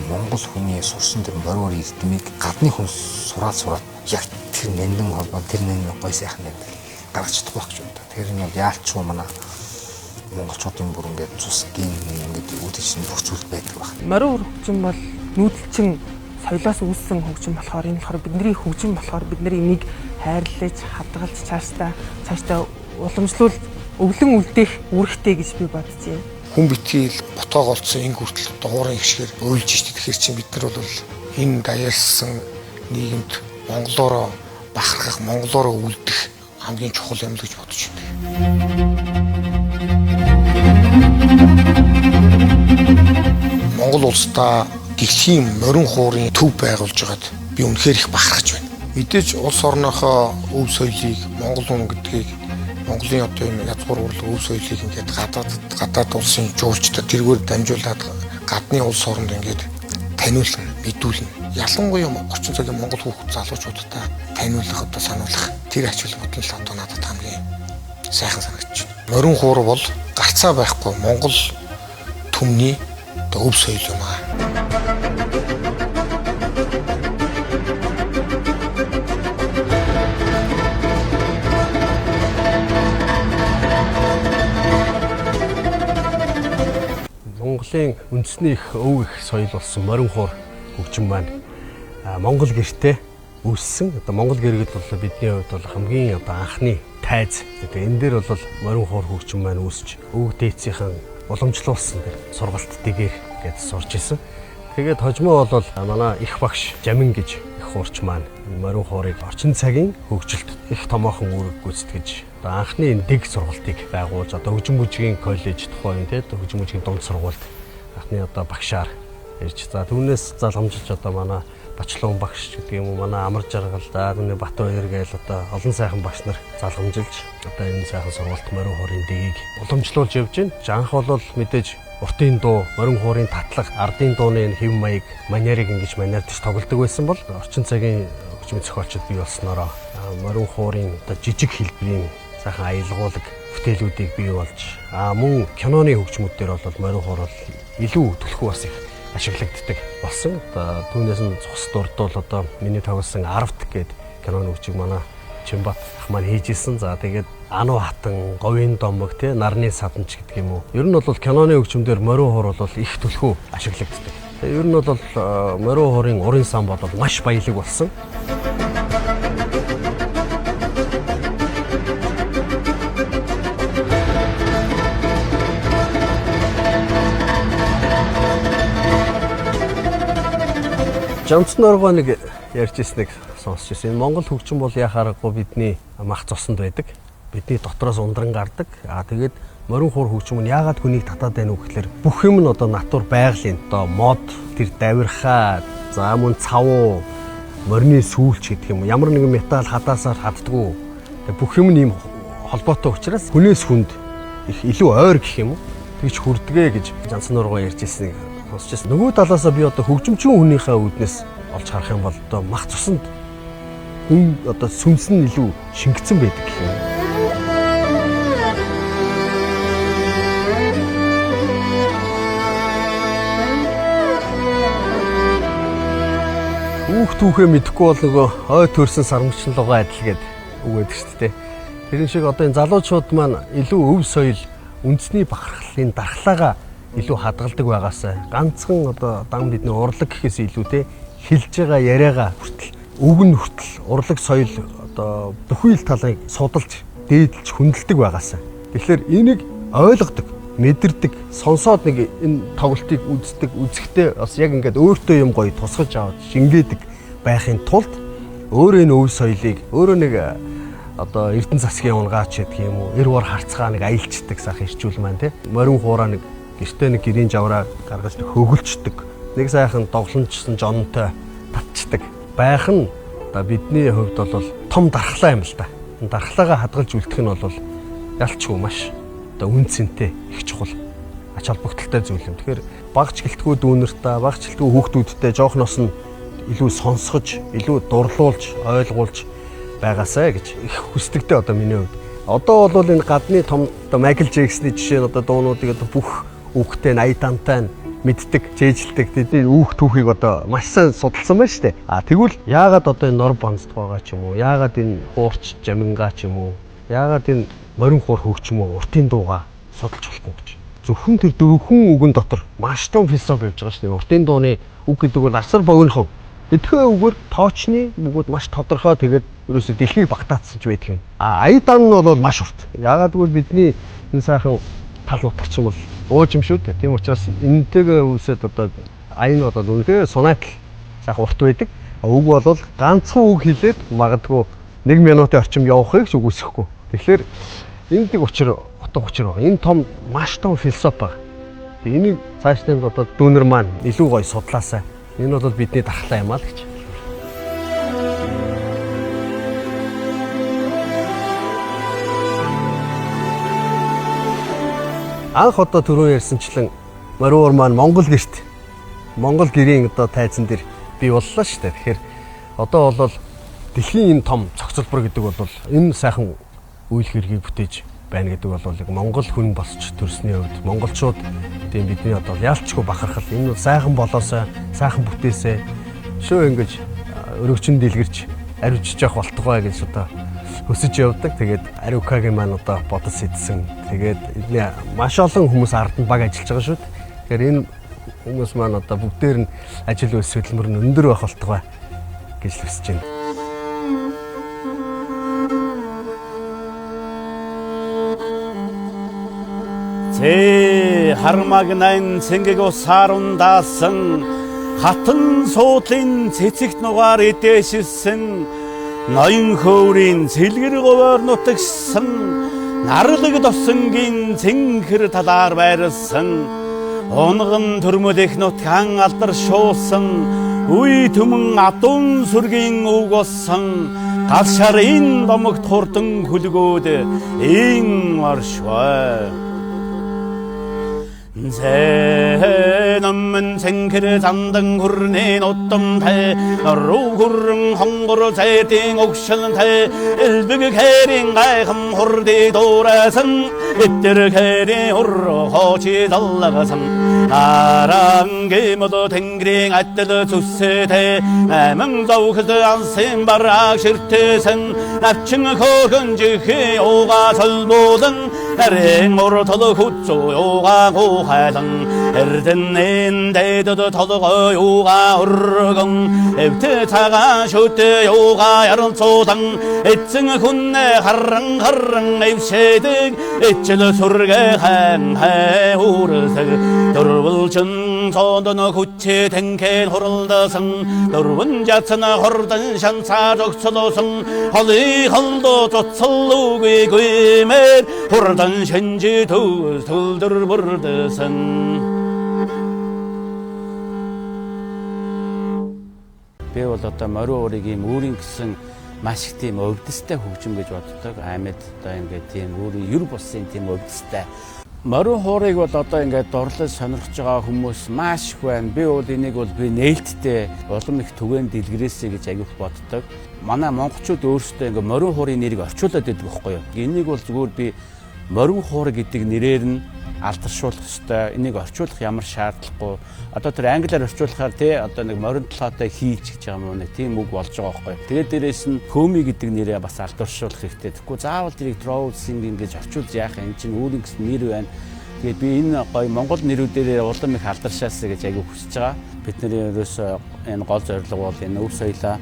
Speaker 16: Монгол хүний сурсан тэр морин эрдмийг гадны хүн сураад яг тэр нандин холбоо тэр нандин гой сайхан нандин гаргаж чадахгүй гэж байна. Тэр нь бол яалчгүй манай монголчуудын бүр ингээд цусгийн ингээд үүдсэн бүх зүйл байдаг баг.
Speaker 17: Морин хөгжим бол нүүдэлчин соёлоос үүссэн хөгжим болохоор энэ болохоор бидний хөгжим болохоор бид нар энийг хайрлаж хадгалж цаашдаа уламжлуулж өвлөн үлдэх үүрэгтэй гэж би бодож байна.
Speaker 15: Хүн битгий ботоог олцсон энэ хүртэл дуурайн ихшгээр уйлж штэ. Тэгэхээр чинь бид нар бол энэ даяарсан нийгэмд монголоороо бахархах, монголоороо үлдэх хамгийн чухал юм л гэж бодож байна. Монгол улсдаа дэлхийн морин хуурын төв байгуулж байгаад би үнэхээр их бахархаж байна. Мэдээж улс орныхоо өв соёлыг, монгол хүн гэдгийг, Монголын одоо энэ язгуур урлаг өв соёлыг ингээд гадаад улсын жуулчдад тэргээр дамжуулаад гадны улс оронд ингээд таниулна, мэдүүлнэ. Ялангуяа орчин цагийн монгол хүүхэд залуучуудаа таниулах, одоо сануулах тэр ач холбогдол нь одоо надад хамгийн сайхан санагдаж байна. Морин хуур бол гарцаа байхгүй монгол түмний одоо өв соёл юм аа.
Speaker 5: Монголын үндэсний их өв их соёл болсон морин хуур хөгжим маань Монгол гэртээ үүссэн. Одоо Монгол гэр гэдэг бол бидний хувьд бол хамгийн одоо анхны тайз. Тэгээ энэ дээр бол морин хуур хөгжим маань үүсч өв дээдсийнхэн уламжлуулсан тэр сургалт дэгээр гэж сурч исэн. Тэгээд хожмоо бол манай их багш Жамин гэж их хуурч маань морин хуурыг орчин цагийн хөгжилд их томоохон үүрэг гүйцэтгэж одоо анхны дэг сургалтыг байгуулж одоо хөгжим бүжгийн коллеж тухайн тийм хөгжим бүжгийн дунд сургуульд анхны одоо багшаар ирж за түүнээс залгамжилж одоо манай Бачлуун багш гэдэг юм уу манай Амар Жаргал за түүний Батбаяр гээл одоо олон сайхан багш нар залгамжилж одоо энэ сайхан сургалт морин хуурын дэгийг уламжлуулж явж байна. Анх бол мэдээж уртын дуу, морин хуурын татлага, ардын дууны хэв маяг, манерыг ингэж манердж тоглодог байсан бол орчин цагийн хөгжмийн зохиолчид бий болсноороо морин хуурын одоо жижиг хэлбэрийн сайхан аялгуулаг бүтээлүүдийг бий болж мөн киноны хөгжмүүд дээр бол морин хуур бол илүү түлхүү бас их ашиглагддаг болсон. Одоо түүнээс нь цус дурдвал одоо миний тоглосон Арвт гэдэг киноны хөгжиг манай Чимбат ах маань хийжсэн. За тэгээд Ану хатан, Говийн домог тий нарны саданч гэдэг юм уу. Ер нь бол киноны хөгжмөөр морин хуур бол их түлхүү ашиглагддаг. Тэгээд ер нь бол морин хуурын урын сан бол маш баялаг болсон. Жамцны оргоо нэг ярьж ирснийг сонсч ирсэн. Энэ Монгол хөгжим бол яхаарахгүй бидний мах цуснд байдаг. Бидний дотроос ундран гардаг. Тэгээд морин хуур хөгжим нь яагаад хүнийг татаад байна вэ гэхээр бүх юм нь одоо натур байгалийн одоо мод, тэр давирхаа, за мөн цавуу, морины сүүлч гэдэг юм. Ямар нэгэн металл хадаасаар хаддаггүй. Бүх юм нь ийм холбоотой учраас хүнээс хүнд их илүү ойр гэх юм уу. Тэгж хүрдэгэ гэж Жамцны оргоо ярьж ирснийг сонсч ирсэн. Нөгөө талаасаа би одоо хөгжимчин хүнийхээ үүднээс олж харах юм бол одоо мах цуснд хүн одоо сүнс нь илүү шингэцэн байдаг гэх юм. Түүхээ мэдэхгүй бол нөгөө ой төрсөн сармчин лугаа адил гээд үгээд шүү дээ. Тэрэн шиг одоо энэ залуучууд маань илүү өв соёл, үндэсний бахархлын дархлаагаа илүү хадгалдаг байгаасаа ганцхан одоо дан бидний урлаг гэхээс илүү те хэлж байгаа яриагаа хүртэл өв нь хүртэл урлаг соёл одоо бүхий л талыг судалж дээдлж хүндэлдэг байгаасаа. Тэгэхээр энийг ойлгодог, мэдэрдэг, сонсоод нэг энэ тоглолтыг үздэг, үзэхдээ бас яг ингээд өөртөө юм гоё тусгаж аваад шингээдэг байхын тулд өөрөө энэ өв соёлыг өөрөө нэг одоо Эрдэнэ засгийн унгаач гэдэг юм уу, эр бор харцгаа нэг аялцдаг сайхан ирчүүл маань те морин хуураа нэг гэртээ нэг гэрийн жавраа гаргаж хөвгөлчдөг. Нэг сайхан доглончсон жонтой татчдаг. Байх нь одоо бидний хувьд бол том дархлаа юм л да. Дархлаагаа хадгалж үлдэх нь бол ялчгүй маш одоо үн цэнтэй их чухал ач холбогдолтой зүйл юм. Тэгэхээр багч гэлтгүү дүүнэртэй, багч гэлтгүү хүүхдүүдтэй жоохноос нь илүү сонсгож, илүү дурлуулж, ойлгуулж байгаасаа гэж их хүсдэгтэй одоо миний хувьд. Одоо бол энэ гадны том одоо Майкл Джексны жишээ нь одоо дуунуудыг одоо бүх үгтэй 80 дантай мэддэг, жээжилдэг. Тэдний үүх түүхийг одоо маш сайн судалсан байна шүү дээ. Тэгвэл яагаад одоо энэ нор бонцтгойгаа ч юм уу, яагаад энэ хуурч жамингаа ч юм уу, яагаад энэ морин хуур хөгжим үү, уртын дуугаа судалж болохгүй гэж. Зөвхөн тэр дөрвөн үгэн дотор маш том философи явж байгаа шүү дээ. Уртын дууны үг гэдэг бол асар богинохов. Эдгээр үгээр тоочны бүгд маш тодорхой тэгээд ерөөсөө дэлхийг багтаацсан ч байдаг юм. Аядан нь бол маш урт. Яагаад гэвэл бидний энэ сайхан тал утгач бол ууж юм шүү дээ. Тийм учраас энэтэйгээ үсээд одоо аян бол үнэхээр сунаатал сайхан урт байдаг. Үг бол ганцхан үг хэлээд магадгүй 1 минутын орчим явахыг ч үгүйсэхгүй. Тэгэхээр энэ дэг учир утга учир байна. Энэ том маш том философи байна. Энийг цаашдаа одоо дүүнер маань илүү гоё судлаасаа. Энэ бол бидний дархлаа юм аа л гэж. Анх одоо түрүү ярьсанчлан Мориур маань Монгол гэрт Монгол гэрийн одоо тайзан дээр бий боллоо шүү дээ. Тэгэхээр одоо бол дэлхийн энэ том цогцлбор гэдэг бол энэ сайхан үйл хэргийг бүтээж байна гэдэг бол Монгол хүн босч төрсний хувьд монголчууд тийм бидний одоо ялчгүй бахархал энэ сайхан болоосоо сайхан бүтээсээ шөө ингэж өргөчн дэлгэрч ариучж явах болтугай гэж одоо өсөж явдаг. Тэгээд Ариукагийн маань одоо бодос идсэн. Тэгээд энэ маш олон хүмүүс ард нь баг ажиллаж байгаа шүү дээ. Тэгэхээр энэ хүмүүс маань одоо бүгдээр нь ажил үйлс хөдөлмөр нь өндөр байх болтугай гэж хүсэж байна.
Speaker 18: Зэ хармагнайн цэнгэг усаарун даасан хатан суудлын цэцэгт нугаар эдээшилсэн ноён хөөрийн цэлгэр говоор нутагсан нарлаг досонгийн цэнхэр талаар байрлсан унган төрмөл их нутгаан алдар шуусан үе төмөн адуун сүргийн үг болсон гал шарын домогт хурдан хүлгөөд ин маршваа Зэнэмэн цэнхэр зандан хүрнэн удамтай руу хүрэн хонгор зайдын өгшөлнтэй элбэг хэрийн гайхам хурди дуурайсан эттэр хэрийн урро хоочи даллагасан наранги моdo тэнгэрийн адил зүсэтэй аман зовхд ансын бараг ширтэсэн навчин хөөргөн жихи уга солбодан нарийн мөртөл хүцүү уга хайдан эрдэнэн дэдэд толгой уга өргөн эвтэ цагаан шүтэ уга ярилцуудан эцэн хүннэ харран эвшэдэг эчэл сүргэ хан хайурсэг дөрвөлчэн сондон хүчэ тэнхэн хурлдасан дөрвөн жацна хордан шанцаа зогцолосон хол이 хол도 조철루기 귀매 후르던 현지 둘들 버르드선 би бол одоо Мориурыг ийм өөрийн гэсэн маш их тийм өвдөстэй хөгжим гэж боддог. Аймад одоо ингээд тийм өөрийн ер бусын тийм өвдөстэй. Мориурыг бол одоо ингээд дурлал сонирхож байгаа хүмүүс маш их байна. Би бол энийг бол би нээлттэй улам их түгээн дэлгэрээсэй гэж агиух боддог. Манай монголчууд өөрсдөө ингээд Мориурын нэрийг орчуулад байдаг байхгүй юу? Энийг бол зүгээр би Мориур гэдэг нэрээр нь алдаршуулах ёстой. Энийг орчуулах ямар шаардлагагүй. Одоо тэр англиар орчуулахаар тий одоо нэг морин толгойтой хийч гэж байгаа юм уу нэг тийм үг болж байгаа байхгүй. Тэгээд дээрэс нь Көми гэдэг нэрээ бас алдаршуулах хэрэгтэй. Тэгэхгүй заавал тэрийг Drow Singing гэж орчуулж яах юм чинь өөрийн гэсэн нэр байна. Тэгээд би энэ гоё монгол нэрүүдээр улам их алдаршаасаа гэж аягүй хүсэж байгаа. Бидний ерөөсөө энэ гол зорилго бол энэ өв соёлоо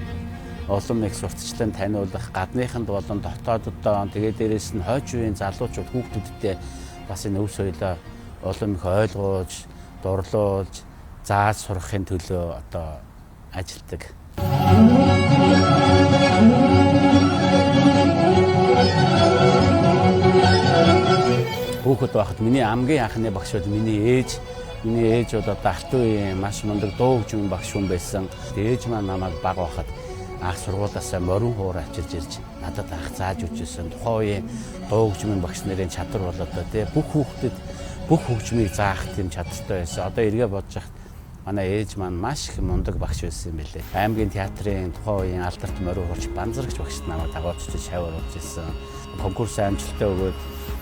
Speaker 18: улам их сурталчлан таниулах, гадныханд болон дотооддоо тэгээд дээрэс нь хойч үеийн залуучууд хүүхдүүдтэй бас энэ өв соёлоо улам их ойлгуулж, дурлуулж, зааж сурахын төлөө одоо ажилладаг. Хүүхэд байхад миний амгийн анхны багш бол миний ээж бол одоо алт үеийн маш мундаг дуу хөгжмийн багш хүн байсан. Ээж маань намайг бага байхад анх сургуулиасаа Мориур авчирж ирж надад анх зааж өгчээсэн. Тухайн үеийн дуу хөгжмийн багш нарын чадвар бол одоо тий бүх хүүхдэд бүх хөгжмийг заах тийм чадвартай байсан. Одоо эргээ бодож хахад манай ээж маань маш их мундаг багш байсан юм билээ. Аймгийн театрын тухайн үеийн алдарт Мориурч банзарагч багш намайг дагуулж шавьруулж ирсэн. Конкурс амжилттай өгөөд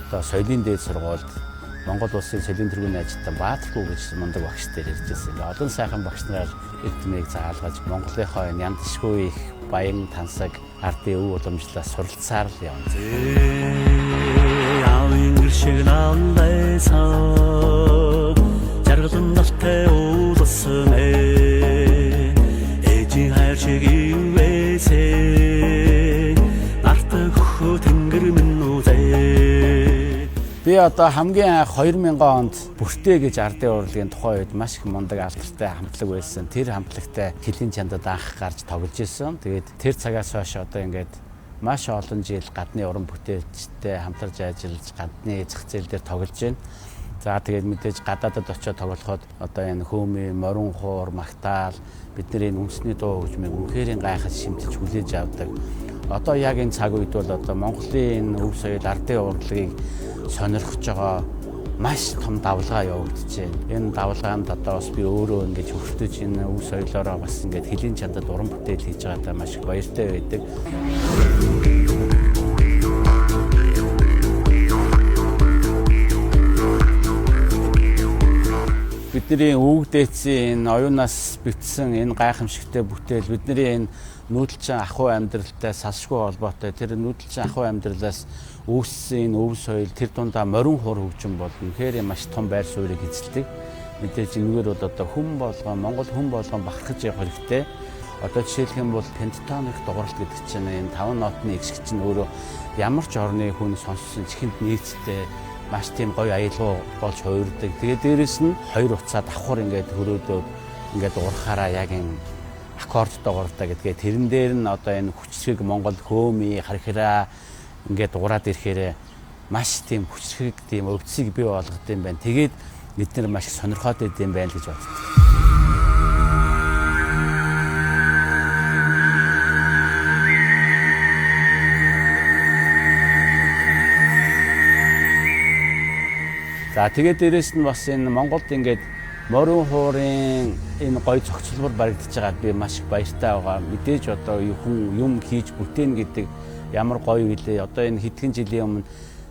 Speaker 18: одоо соёлын дээд сургуульд Монгол улсын соёлын тэргүүний ажилтан Баатархүү гэж мундаг багштай ирж ирсэн. Олон сайхан багш нараар эрдмийг заалгаж Монголынхоо яндшгүй их баян тансаг ардын өв уламжлалаа суралцаар явна. Яавын шиг наандайсаа жаргалан нартай уулсан ээжийн хайр шиг ивэсээ одоо хамгийн анх 2000 онд Бүртээ гэж ардын урлагийн тухайн үед маш их мундаг алдартай хамтлаг байсан. Тэр хамтлагтай Хилийн чандад анх гарч тоглож исэн. Тэгээд тэр цагаас хойш одоо ингээд маш олон жил гадны уран бүтээлчтэй хамтарч ажиллаж гадны зах зээл дээр тоглож байна. За тэгээд мэдээж гадаадад очиод тоглоход одоо энэ Хөөми, Морин хуур, Магтаал бидний үндэсний дуу хөгжмийг үнэхээр гайхаж шимтэж хүлээж авдаг. Одоо яг энэ цаг үед бол одоо Монголын энэ өв соёл ардын урлагийг сонирхож байгаа маш том давлгаа явагдаж байна. Энэ давлгаанд одоо бас би өөрөө ингэж хөгжиж энэ өв соёлоороо бас ингэж Хилийн чандад уран бүтээл хийж байгаадаа маш их баяртай байдаг. Бидний өвөг дээдсийн энэ оюунаас бичсэн энэ гайхамшигтай бүтээл бидний энэ нүүдэлчин ахуй амьдралтай салшгүй холбоотой тэр нүүдэлчин ахуй амьдралаас үүссэн энэ өв соёл тэр дундаа морин хуур хөгжим бол үнэхээр маш том байр суурийг эзэлдэг. Мэдээж энэгээр бол одоо хүн болгон Монгол хүн болгон бахархаж явах хэрэгтэй. Одоо жишээлх юм бол пентатоник дугааралт гэдэг чинь энэ 5 нотны эгшиг чинь өөрөө ямар ч орны хүн сонссон чихэнд нийцтэй маш тийм гоё аялал болж хувирдаг. Тэгээд дээрэс нь хоёр уцаа давхар ингээд хөрөөдөө ингээд урахаараа яг энэ аккорд дугаартай гэдгээ тэрэн дээр нь одоо энэ хүчрэг Монгол Хөөми, Хархираа ингээд ураад ирэхээр маш тийм хүчрэг тийм өвцгийг бий болгох юм байна. Тэгээд бид нар маш их сонирхоод идэм байна гэж боддог. За тэгээд дээрэс нь бас энэ Монголд ингээд морин хуурын энэ гоё зохицолбор баригдаж байгаад би маш их баяртай байгаа. Мэдээж одоо хүн юм хийж бүтээн гэдэг ямар гоё үлээ. Одоо энэ хэдхэн жилийн өмнө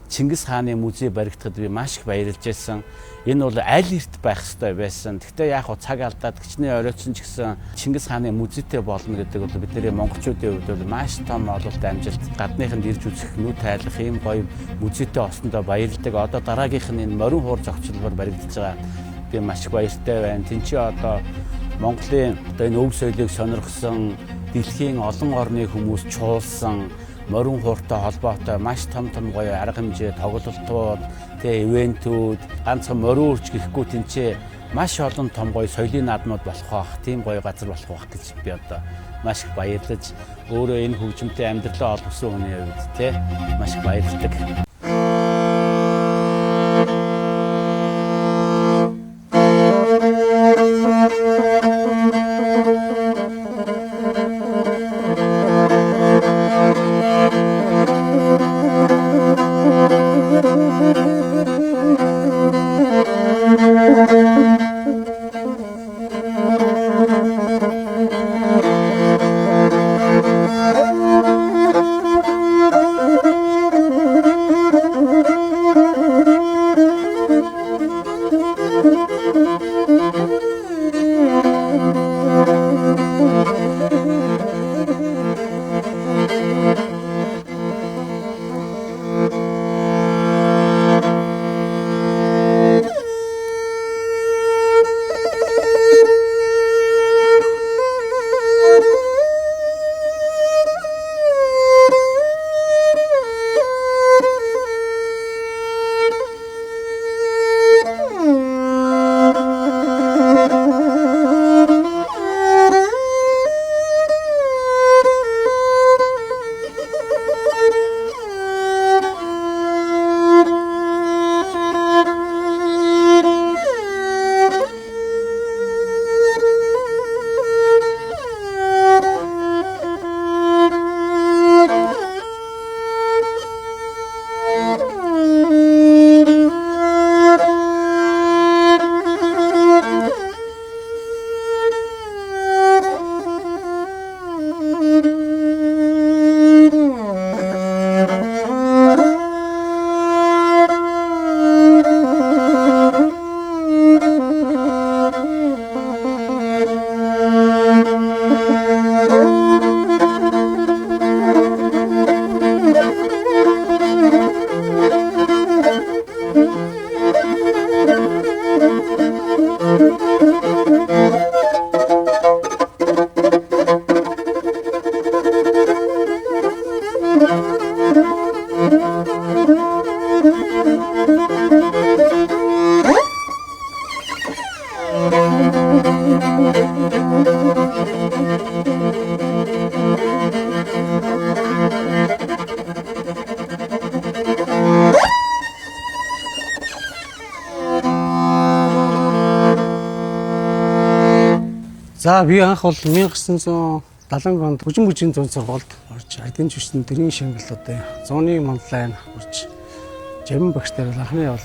Speaker 18: Чингис хааны музей баригдахад би маш их баярлж байсан. Энэ бол аль эрт байх ёстой байсан. Гэхдээ яг хөө цаг алдаад гिचний оройтсон ч гэсэн Чингис хааны музейтэй болно гэдэг бол бидний монголчуудын хувьд бол маш том ололт амжилт. Гадныханд ирж үзэх нүд тайлах ийм гоё музейтэй олсондоо баярлдаг. Одоо дараагийнх нь энэ морин хуур зохицолбор баригдаж байгаа. Би маш их баяртай байна. Тинчээ одоо Монголын одоо энэ өв соёлыг сонирхсон дэлхийн олон орны хүмүүс чуулсан морин хууртай холбоотой маш том гоё арга хэмжээ тоглолтууд, ивентүүд, ганцхан морин хуурч гэхгүй тэнцээ маш олон том гоё соёлын наадмууд болох бах, тийм гоё газар болох бах гэж би одоо маш их баярлаж өөрөө энэ хөгжимтэй амьдралаа олгосон хүний хувьд маш их баярлдаг.
Speaker 19: За би анх бол 1970 онд Бүжин зүүн сургуульд орж ардын жүжигчдийн дэрийн шангилуудын 100-ны манлайн хүрч Жамин багштай анхны бол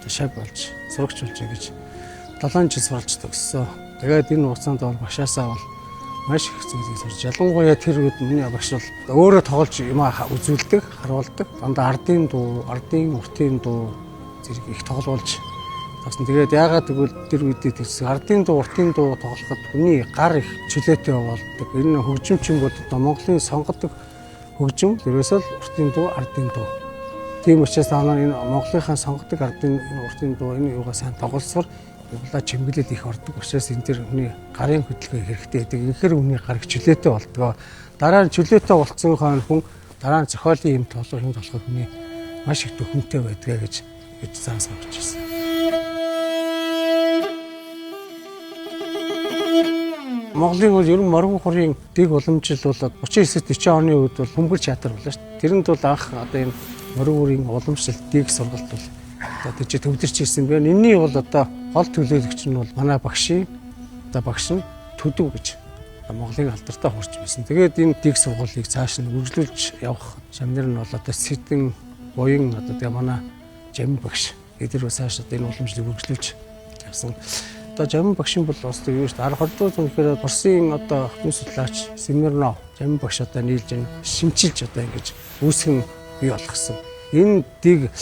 Speaker 19: шаг болж сурагч болж гэж 7 жил сурч төгссөн. Тэгээд энэ хугацаанд бол багшаасаа бол маш их зүйлийг сурч. Ялангуяа тэр үед миний багш бол өөрөө тоглож юм үзүүлдэг, харуулдаг. Дандаа ардын дуу, ардын уртын дуу зэрэг их тоглуулж тэгээд яагаад гэвэл тэр үедээ тэгсэн ардын дуу, уртын дуу тоглоход хүний гар их чөлөөтэй болдог. Энэ хөгжим чинь бол одоо Монголын сонгодог хөгжим. Тэрээс л уртын дуу, ардын дуу. Тийм учраас энэ Монголынхаа сонгодог ардын уртын дуу энэ юугаа сайн тоглосоор явлаа чимгэлээд их ордог. Учраас энэ тэр хүний гарын хөдөлгөөн хэрэгтэй гэдэг. Инхээр хүний гар их чөлөөтэй болдог. Дараа нь чөлөөтэй болцсон хүн дараа нь зохиолын юм тоглох хүний маш их төхөмтэй байдгаа гэж заасан учраас. Монголын бол ер нь морин хурын дэг уламжил бол 39-40 оны үед бол Хүмбэр театр болоо шүү дээ. Тэрэнд бол анх одоо энэ морин хурын уламжил дэг сургалт бол одоо тийч төвлөрч ирсэн байна. Энэний бол одоо гол төлөөлөгч нь бол манай багшийн одоо багш нь Төдөв гэж Монголын алдартай хурч байсан. Тэгээд энэ дэг сургуулийг цааш нь үргэлжлүүлж явах шамнэр нь бол одоо Сэдэн буян одоо тэгээ манай Жамин багш эдгээр цааш одоо энэ уламжлыг үргэлжлүүлж явсан. Одоо Жамин багшийн бол бас юу шүү дээ 10 20 үнэхээр Оросын одоо хотын судлаач Смирнов Жамин багш одоо нийлж шимчилж одоо ингэж үүсгэн бий болгосон. Энэ дэг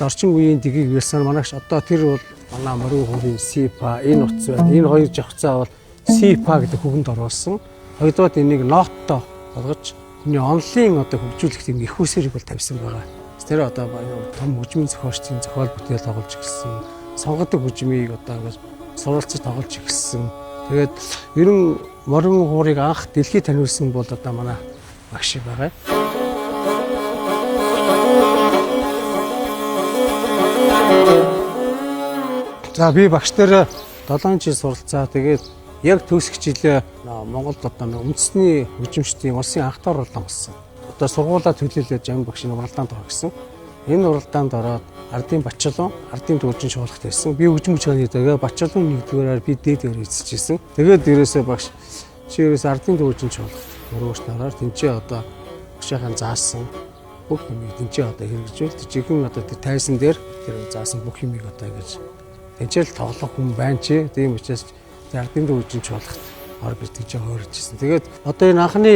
Speaker 19: орчин үеийн дгийг ярьсан манайш одоо тэр бол манай морин хурын СИПА энэ утас байна. Энэ хоёр жавхцаа бол СИПА гэдэг хүгэнд оруулсан. Хоёрдугаар энийг ноттой болгож хүний онлын одоо хөгжүүлэх тийм их усэрийг бол тавьсан байгаа. Тэр одоо том хөгжмийн зохиолчдын зохиол бүтээл тоглож ирсэн. Сонгодог хөгжмийг одоо ингэж суралцж тоглож ирсэн. Тэгээд ер нь морин хуурыг анх дэлхийд таниулсан бол одоо манай багш байгаа. За би багштай 7 жил суралцаа. Тэгээд яг төгсөх жилээ Монголд одоо үндэсний хөгжимчдийн улсын анх дор уралдаан болсон. Одоо сургуулаа төлөөлөд Жамин багшийн уралдаанд орох гэсэн. Энэ уралдаанд ороод ардын Бачилуун, ардын дүүжин шуулгах байсан. Би хөгжим чанарыг тэгээ Бачилуун нэгдүгээрээр би дээдээр эзэжсэн. Тэгээд дээрээсээ багш чи ерөөс ардын дүүжин шуулгахт өрөөж нараар тэнцээ одоо багшийн заасан бүх юмыг тэнцээ одоо хэрэгжүүлж жихэн одоо тэр тайсан дээр тэр заасан бүх юмыг одоо ингэж тэнцэл тоглох хүн байна чи. Тийм учраас ардын дүүжин шуулгахт ор гэж тийж хоорж ирсэн. Тэгээд одоо энэ анхны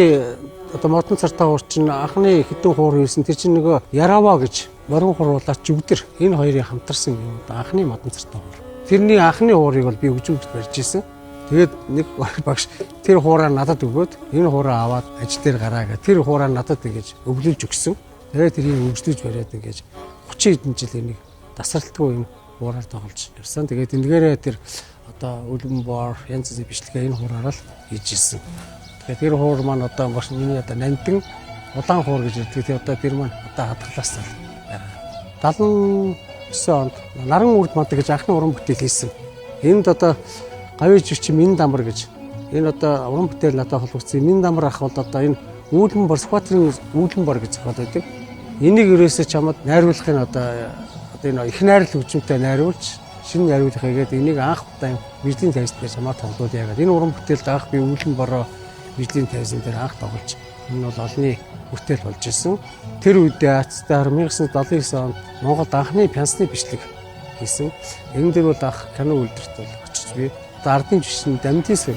Speaker 19: одоо модон цартаа хуурчин анхны хэдэн хуур ирсэн тэр чинь нөгөө Ярава гэж морин хуруулаач жүгдэр энэ хоёрын хамтарсан юм анхны модон цартаа хуур. Тэрний анхны хуурыг бол би хөгжүүлж барьж ирсэн. Тэгээд нэг багш тэр хуураа надад өгөөд энэ хуураа аваад ажил дээр гараа гэх тэр хуураа надад ингэж өвлүүлж өгсөн. Тэгээд тэрийг хөгжүүлж бариад ингэж 30 хэдэн жил энийг тасралтгүй юм хуураар тоглож явсан. Тэгээд эндгээрээ тэр одоо үлгэн бор янз бүрийн бичлэгээ энэ хуураараа л хийж ирсэн. Тэгэхээр тэр хуур маань одоо маш миний одоо нандин улаан хуур гэж ярьдаг. Тэгээ одоо тэр маань одоо хадгалаас л 79 онд Наран үрд мод гэж анхны уран бүтээл хийсэн. Энд одоо гавьяа жирч Мин дамар гэж энэ одоо уран бүтээл надад холбогдсон. Мин дамар ах бол одоо энэ үүлэн бор Скватрын үүлэн бор гэж зохиол байдаг. Энийг ерөөсөө чамд найруулахын одоо энэ их найрал хөгжимтэй найруулж шинэ найруулах хийгээд энийг анх удаа бирлийн тавьсан дээр чамаа тоглоод яагаад энэ уран бүтээлд анх би үүлэн бороо бирлийн тавьсан дээр анх тоглож энэ бол олонний бүтээл болж ирсэн. Тэр үедээ Ацтай 1979 онд Монголд анхны пянсны бичлэг хийсэн. Энэ дээр бол анх кино үйлдвэрт бол очиж би ардын жишин Дамтис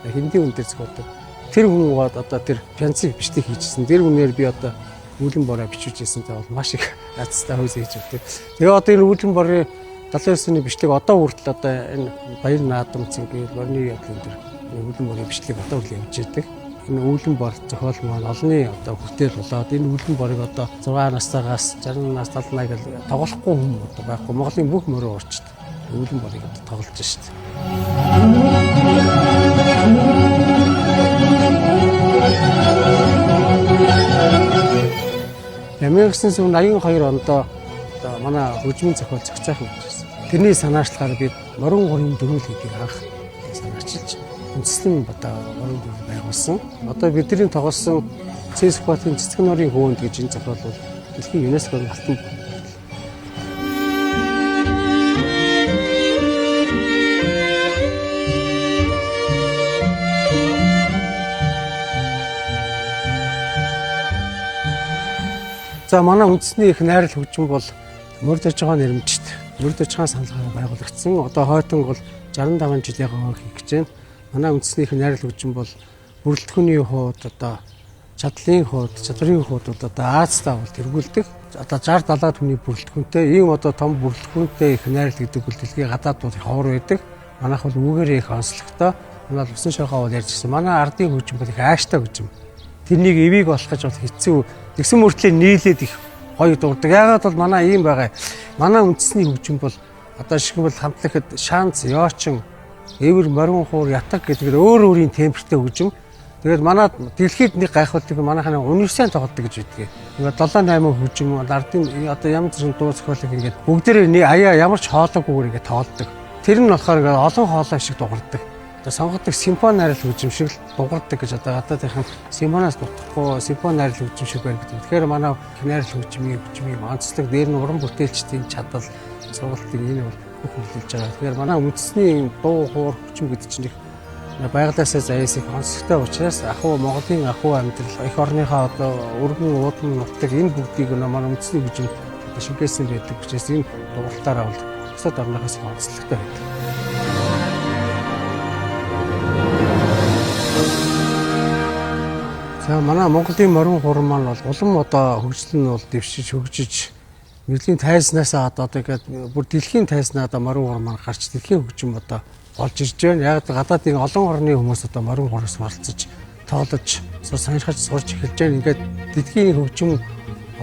Speaker 19: хинди хүн дээр зохиолдог. Тэр хүн одоо тэр пянсны бичлэг хийжсэн. Тэр үнээр би одоо үүлэн бороо бичиж ирсэнтэй бол маш их Ацтай хөөс хийж өгдөг. Тэгээ одоо энэ үүлэн борын 79-ны бичлэг одоо хүртэл одоо энэ баяр наадам цэнгийн орны ядлын дээр үүлэн борын бичлэг одоо хүртэл явж байдаг. Энэ үүлэн бор зохиол маань олонний одоо бүтээл болоод энэ үүлэн борыг одоо 6 настайгаас 60 нас 70 гэл тоглохгүй хүн одоо байхгүй. Монголын бүх морин урчд үүлэн борыг одоо тоглож шүү дээ. 1982 онд манай хөгжмийн зохиол зохицоох юм байсан. Тэрний санаачлагаар бид морин хурын дөрүүл гэдгийг анх санаачилж үндэслэн одоо морин хуур байгуулсан. Одоо бидний тоглосон Цэсбатын цэцгэн нуурын хөвөнд гэж энэ зохиол бол дэлхийн ЮНЕСКОгийн алтан За манай үндэсний их найрал хөгжим бол мөрд аж ахуйн нэрмжт мөрд аж ахуйн саналгаараа байгуулагдсан. Одоо хойтон бол 65 жилийн хойг хийх гэж байна. Манай үндэсний их найрал хөгжим бол бүрэлдэхүүний хувьд одоо чадлын хувьд, чадварын хувьд одоо Азтай бол тэргүүлдэг. Одоо 60-70 хүний бүрэлдэхүүнтэй ийм одоо том бүрэлдэхүүнтэй их найрал гэдэг бол дэлхийн гадаад бол ховор байдаг. Манайх бол үүгээрээ их онцлогтой. Манай усан шахаа бол ярьжсэн. Манай ардын хөгжим бол их ааштай хөгжим. Тэрнийг эвийг болох гэж бол хэцүү. Тэгсэн мөртлөө нийлээд их гоё дурдаг. Яагаад бол манай ийм байгаа. Манай үндэсний хөгжим бол одоо шиг бол хамтлагт шанц, ёочин, эвэр, морин хуур, ятаг гэдэг өөр өөрийн темпертэй хөгжим. Тэгээд манай дэлхийд нэг гайхуулдаг манайхны универсиад тоглодог гэж байдгийг. Ингээд 7-8 хөгжим ардын одоо ямар ч дуу зохиолыг ингээд бүгдээрээ нэг аяа ямар ч хоолойгүйгээр ингээд тоглодог. Тэр нь болохоор ингээд олон хоолой шиг дуурдаг. Одоо сонгодог симфони найрал хөгжим шиг л дуурдаг гэж одоо гадаадынхан симфониас дутхгүй симфони найрал хөгжим шиг байна гэдэг. Тэгэхээр манай найрал хөгжмийн онцлог дээр нь уран бүтээлчдийн чадал сургалтыг энэ бол бүх хэлж байгаа. Тэгэхээр манай үндэсний дуу хуур хөгжим гэдэг чинь байгалиасаа заяас их онцлогтой учраас ахуй Монголын ахуй амьдрал эх орныхоо одоо өргөн уудан нутаг энэ бүгдийг манай үндэсний хөгжим шиггээсэн байдаг учраас энэ дугуйлтаараа бол бусад орныхоос их онцлогтой байдаг. За манай Монголын морин хуур маань бол улам одоо хөгжил нь бол дэвшиж хөгжиж нэгдлийн тайзнасаа одоо ингээд бүр дэлхийн тайзнаа одоо морин хуур маань гарч дэлхийн хөгжим одоо болж ирж байна. Яг гадаадын олон орны хүмүүс одоо морин хуураас оролцож тоглож сонирхож сурч эхэлж байна. Ингээд дэлхийн хөгжим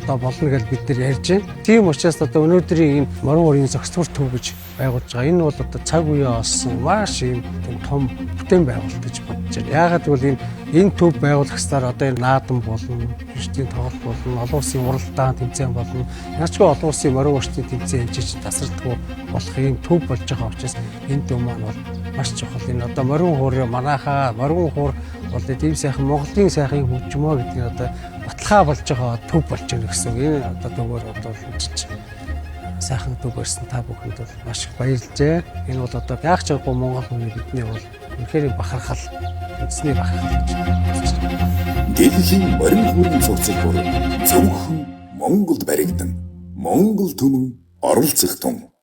Speaker 19: одоо болно гэж бид нар ярьж байна. Тийм учраас одоо өнөөдрийн энэ морин хуурын зохицуур төв гэж байгуулж байгаа. Энэ бол одоо цаг үеэ олсон маш юм том бүтээн байгуулалт гэж бодож байна. Яагаад гэвэл энэ төв байгуулах хэвээр одоо энэ наадам болно, бишдийн тоглолт болно, олон улсын уралдаан тэмцээн болно. Яачгүй олон улсын морин хуурчдын тэмцээн хийж тасралтгүй болох юм төв болж байгаа учраас энэ төв маань бол маш чухал. Энэ одоо морин хуур манайхаа морин хуур бол ийм сайхан Монголын сайхан хөгжмөө гэдэг нь одоо баталгаа болж байгаа төв болж байна гэсэн. Энэ одоо төвөөр одоо хэмжиж сайхан төв барьсан та бүхэнд бол маш их баярлжээ. Энэ бол одоо яг ч байгаагүй Монгол хүний бидний бол үнэхээр бахархал үндэсний бахархал гэж бодож байна.
Speaker 12: Дэлхийн морин хуурын цуцаг бүр зөвхөн Монголд баригдан Монгол түмэн оролцох тун.